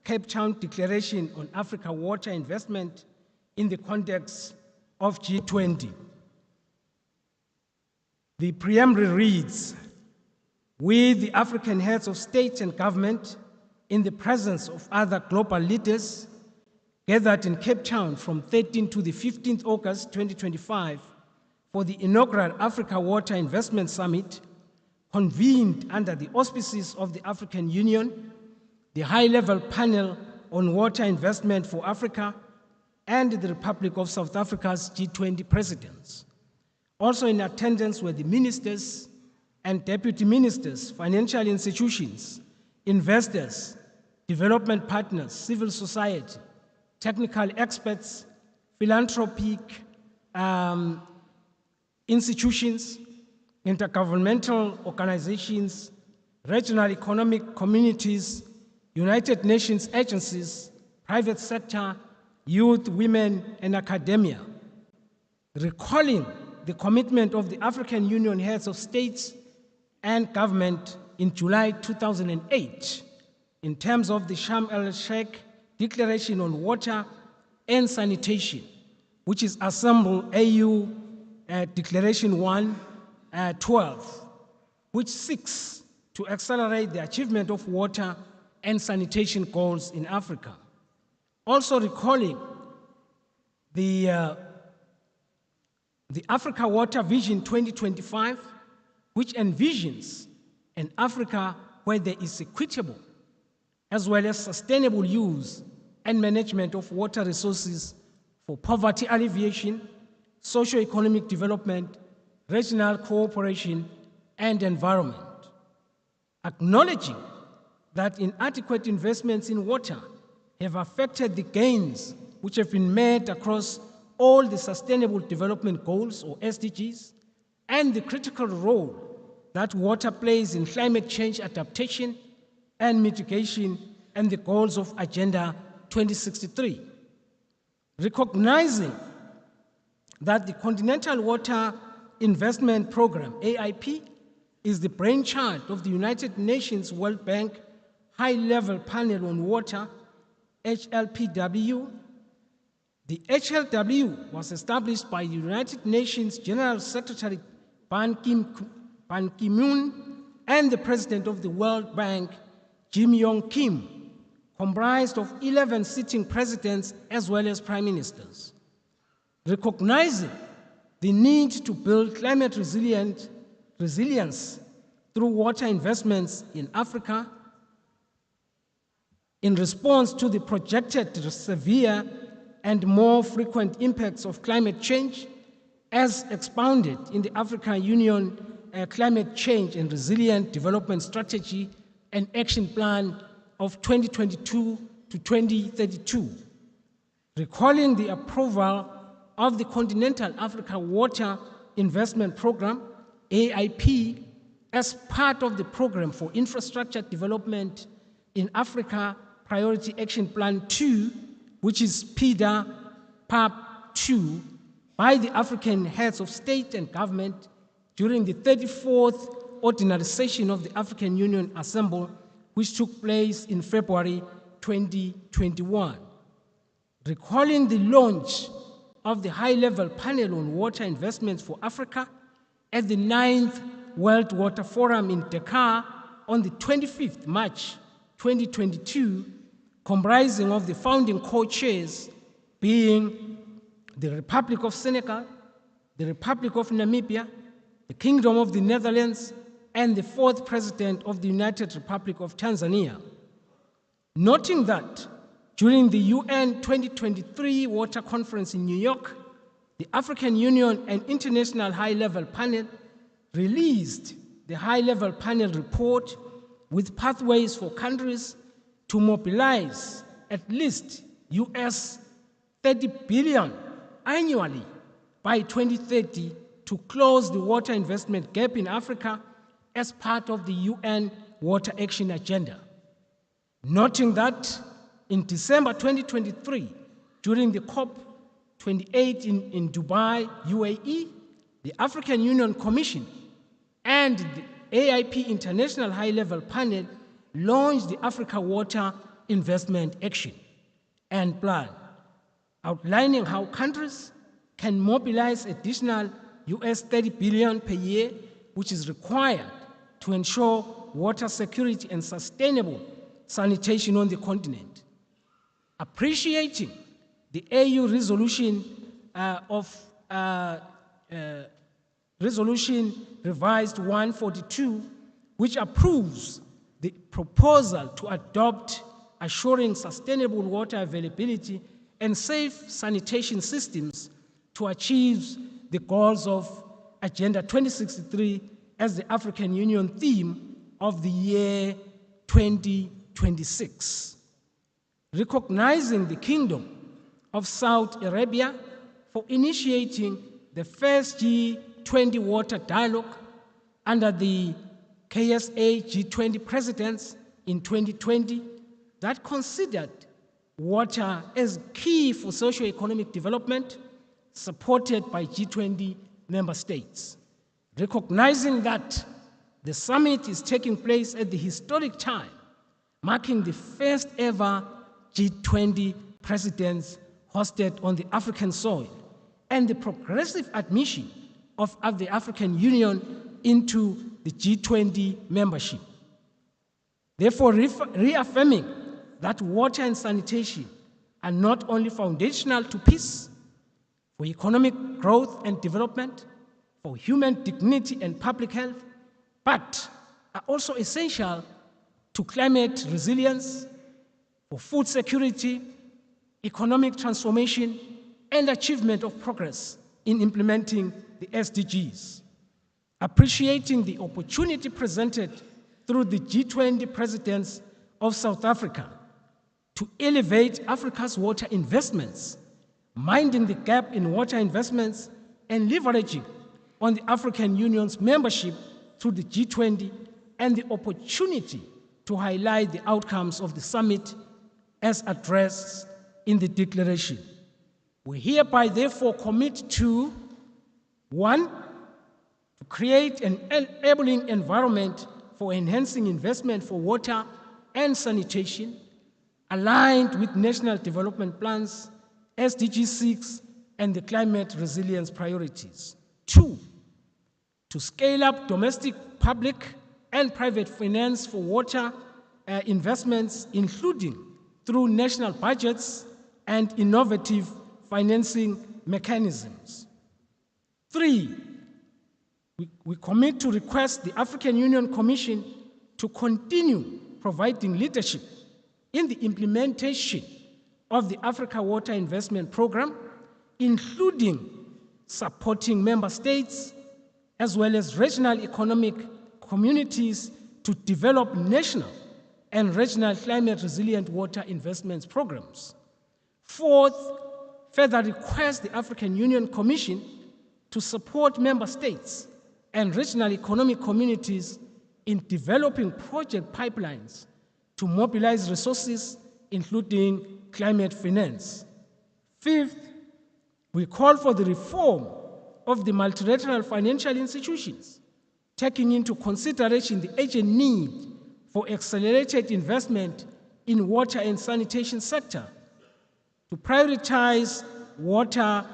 Cape Town Declaration on Africa Water Investment in the context of G20. The preamble reads, "We, the African heads of state and government, in the presence of other global leaders, gathered in Cape Town from 13 to the 15th August 2025 for the inaugural Africa Water Investment Summit, convened under the auspices of the African Union, the High-Level Panel on Water Investment for Africa, and the Republic of South Africa's G20 presidents. Also in attendance were the ministers and deputy ministers, financial institutions, investors, development partners, civil society, technical experts, philanthropic institutions, intergovernmental organizations, regional economic communities, United Nations agencies, private sector, youth, women, and academia, recalling the commitment of the African Union heads of states and government in July 2008 in terms of the Sharm el-Sheikh Declaration on Water and Sanitation, which is assembled AU Declaration 112, which seeks to accelerate the achievement of water and sanitation goals in Africa. Also recalling the Africa Water Vision 2025, which envisions an Africa where there is equitable as well as sustainable use and management of water resources for poverty alleviation, socio-economic development, regional cooperation, and environment. Acknowledging that inadequate investments in water have affected the gains which have been made across all the Sustainable Development Goals, or SDGs, and the critical role that water plays in climate change adaptation and mitigation and the goals of Agenda 2063. Recognizing that the Continental Water Investment Program, AIP, is the brainchild of the United Nations World Bank High-Level Panel on Water, HLPW. The HLW was established by the United Nations General Secretary Ban Ki-moon and the President of the World Bank, Jim Yong Kim, comprised of 11 sitting presidents as well as prime ministers. Recognizing the need to build climate resilience through water investments in Africa in response to the projected severe and more frequent impacts of climate change, as expounded in the African Union Climate Change and Resilient Development Strategy and Action Plan of 2022 to 2032. Recalling the approval of the Continental Africa Water Investment Program, AIP, as part of the Program for Infrastructure Development in Africa Priority Action Plan 2, which is PIDA PAP 2, by the African heads of state and government during the 34th Ordinary Session of the African Union Assembly, which took place in February 2021. Recalling the launch of the High-Level Panel on Water Investments for Africa at the 9th World Water Forum in Dakar on the 25th March 2022, comprising of the founding co-chairs being the Republic of Senegal, the Republic of Namibia, the Kingdom of the Netherlands, and the fourth President of the United Republic of Tanzania. Noting that during the UN 2023 Water Conference in New York, the African Union and International High-Level Panel released the High-Level Panel report with pathways for countries to mobilize at least US 30 billion annually by 2030 to close the water investment gap in Africa as part of the UN Water Action Agenda. Noting that in December 2023, during the COP28 in Dubai, UAE, the African Union Commission and the AIP International High-Level Panel launched the Africa Water Investment Action and Plan, outlining how countries can mobilize additional US 30 billion per year, which is required to ensure water security and sustainable sanitation on the continent. Appreciating the AU resolution Resolution Revised 142, which approves the proposal to adopt assuring sustainable water availability and safe sanitation systems to achieve the goals of Agenda 2063 as the African Union theme of the year 2026. Recognizing the Kingdom of Saudi Arabia for initiating the first G20 water dialogue under the KSA G20 presidents in 2020 that considered water as key for socio-economic development, supported by G20 member states. Recognizing that the summit is taking place at the historic time, marking the first ever G20 presidents hosted on the African soil and the progressive admission of the African Union into the G20 membership. Therefore, reaffirming that water and sanitation are not only foundational to peace, for economic growth and development, for human dignity and public health, but are also essential to climate resilience, for food security, economic transformation, and achievement of progress in implementing the SDGs. Appreciating the opportunity presented through the G20 presidents of South Africa to elevate Africa's water investments, minding the gap in water investments, and leveraging on the African Union's membership through the G20 and the opportunity to highlight the outcomes of the summit as addressed in the declaration. We hereby therefore commit to, 1, to create an enabling environment for enhancing investment for water and sanitation, aligned with national development plans, SDG 6, and the climate resilience priorities. 2, to scale up domestic, public, and private finance for water investments, including through national budgets and innovative financing mechanisms. 3, we commit to request the African Union Commission to continue providing leadership in the implementation of the Africa Water Investment Program, including supporting member states as well as regional economic communities to develop national and regional climate resilient water investments programs. 4th, further request the African Union Commission to support member states and regional economic communities in developing project pipelines to mobilize resources, including climate finance. 5th, we call for the reform of the multilateral financial institutions, taking into consideration the urgent need for accelerated investment in water and sanitation sector to prioritize water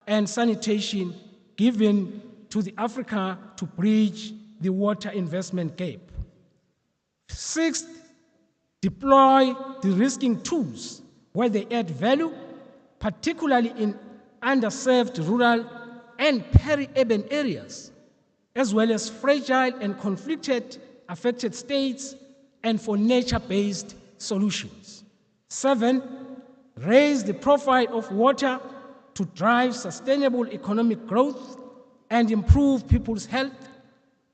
and sanitation given to the Africa to bridge the water investment gap. 6th, deploy de-risking tools where they add value, particularly in underserved rural and peri-urban areas, as well as fragile and conflicted affected states, and for nature-based solutions. 7, raise the profile of water to drive sustainable economic growth and improve people's health,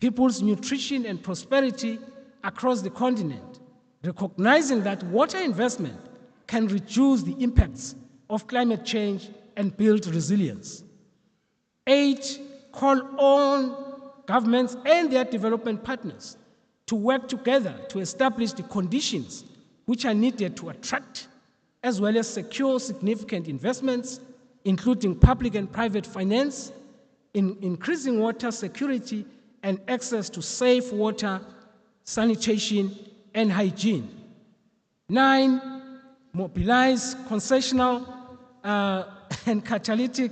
people's nutrition and prosperity across the continent, recognizing that water investment can reduce the impacts of climate change and build resilience. 8, call on governments and their development partners to work together to establish the conditions which are needed to attract as well as secure significant investments, including public and private finance, in increasing water security and access to safe water, sanitation, and hygiene. 9, mobilize concessional and catalytic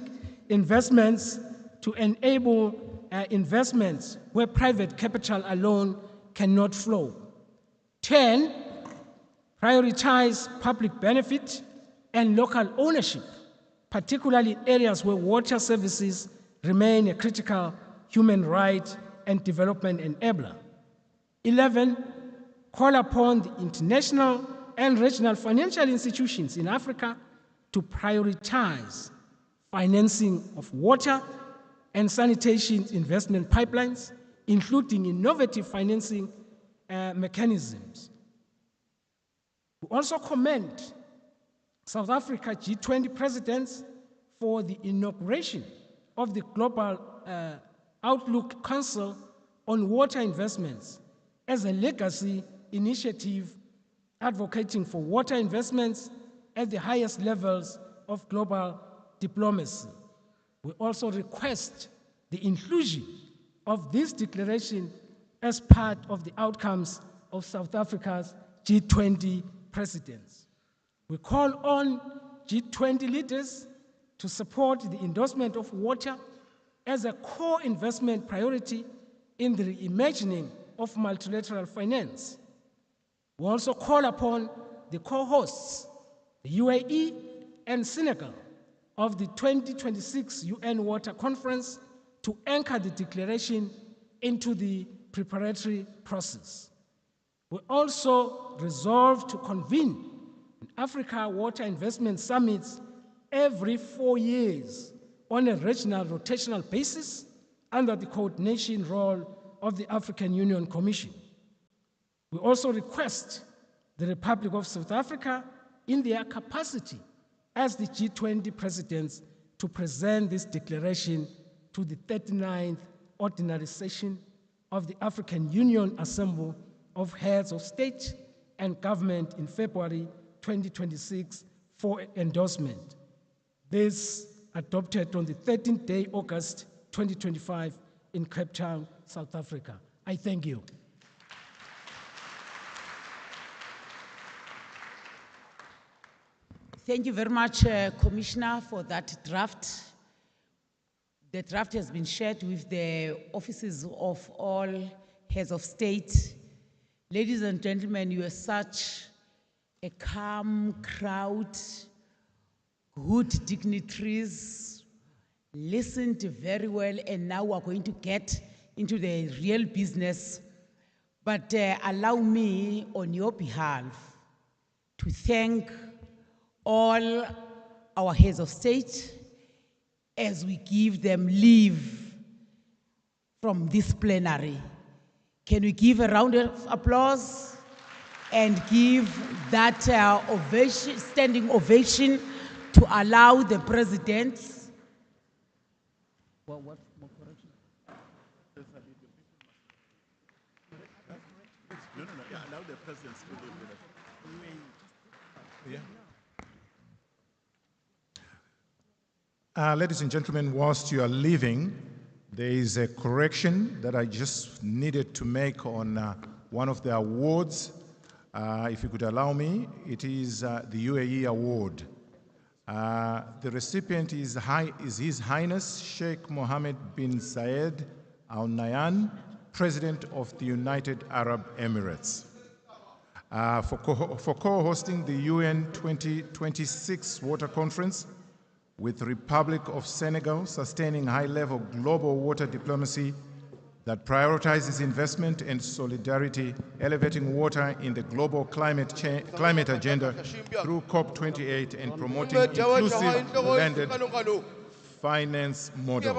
investments to enable investments where private capital alone cannot flow. 10, prioritize public benefit and local ownership, particularly in areas where water services remain a critical human right and development enabler. 11, call upon the international and regional financial institutions in Africa to prioritize financing of water and sanitation investment pipelines, including innovative financing mechanisms. We also commend South Africa G20 presidents for the inauguration of the Global Outlook Council on Water Investments as a legacy initiative advocating for water investments at the highest levels of global diplomacy. We also request the inclusion of this declaration as part of the outcomes of South Africa's G20 presidents. We call on G20 leaders to support the endorsement of water as a core investment priority in the reimagining of multilateral finance. We also call upon the co-hosts, the UAE and Senegal, of the 2026 UN Water Conference to anchor the declaration into the preparatory process. We also resolve to convene an Africa Water Investment Summits every 4 years on a regional rotational basis under the coordination role of the African Union Commission. We also request the Republic of South Africa, in their capacity as the G20 presidents, to present this declaration to the 39th Ordinary Session of the African Union Assembly of Heads of State and Government in February 2026 for endorsement. This adopted on the 13th day August 2025 in Cape Town, South Africa. I thank you. Thank you very much, Commissioner, for that draft. The draft has been shared with the offices of all heads of state. Ladies and gentlemen, you are such a calm crowd, good dignitaries, listened very well, and now we're going to get into the real business. But allow me, on your behalf, to thank all our heads of state as we give them leave from this plenary. Can we give a round of applause and give that ovation, standing ovation, to allow the presidents? Well, what more correction? No, yeah, allow the presidents to leave with us. Yeah. Ladies and gentlemen, whilst you are leaving, there is a correction that I just needed to make on one of the awards. If you could allow me, it is the UAE award. The recipient is His Highness Sheikh Mohammed bin Zayed Al Nahyan, President of the United Arab Emirates, for co-hosting the UN 2026 Water Conference with Republic of Senegal, sustaining high-level global water diplomacy that prioritizes investment and solidarity, elevating water in the global climate agenda through COP28 and promoting inclusive blended finance models.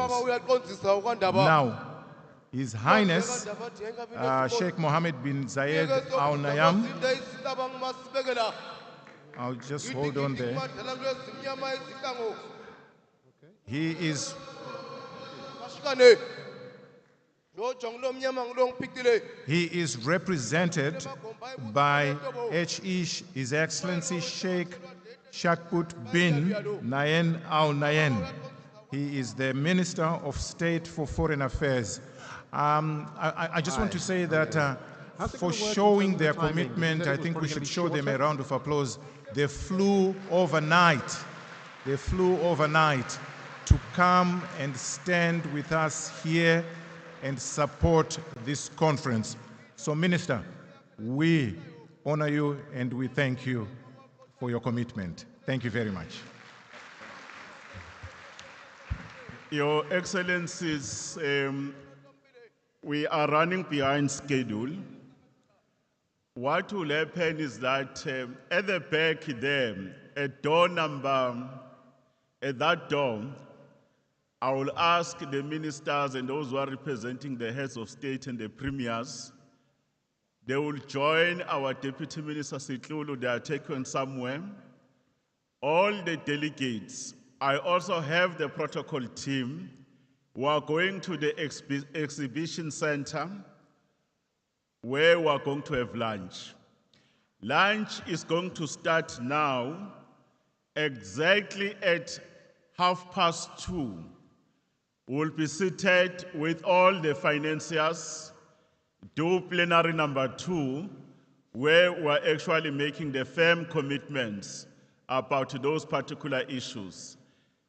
Now, His Highness Sheikh Mohammed bin Zayed Al Nahyan, I'll just hold on there. He is represented by His Excellency Sheikh Shakbut bin Nahyan Al Nahyan. He is the Minister of State for Foreign Affairs. I just want to say that for showing their commitment, I think we should show them a round of applause. They flew overnight. They flew overnight to come and stand with us here and support this conference. So, Minister, we honor you and we thank you for your commitment. Thank you very much. Your Excellencies, we are running behind schedule. What will happen is that at the back there, at door number, at that door, I will ask the ministers and those who are representing the heads of state and the premiers. They will join our Deputy Minister Sitlulu. They are taken somewhere. All the delegates, I also have the protocol team who are going to the exhibition center where we are going to have lunch. Lunch is going to start now exactly at 2:30. We'll be seated with all the financiers, do plenary number 2, where we're actually making the firm commitments about those particular issues.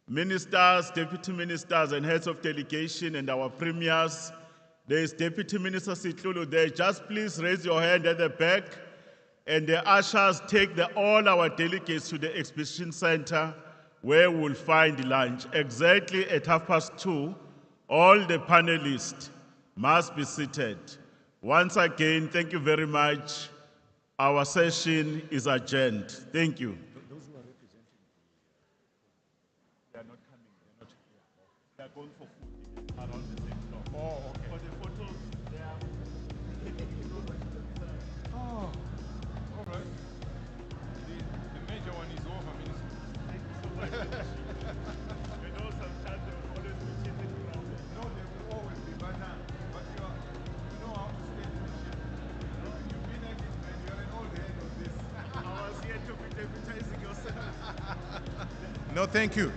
Ministers, deputy ministers, and heads of delegation, and our premiers. There is Deputy Minister Sitlulu there. Just please raise your hand at the back, and the ushers take all our delegates to the exhibition center, where we'll find lunch. Exactly at 2:30, all the panelists must be seated. Once again, thank you very much. Our session is adjourned. Thank you. Those who are representing, they are not coming. They are going for food around the same floor. Oh, okay. For the photos, they are. Oh, all right. The major one is over, Minister. Thank you so much. You know, sometimes they will always be cheating around. No, they will always be, but you know how to stay in the ship. You've been at this, man. You're an old head of this. I was here to be deputizing yourself. No, thank you.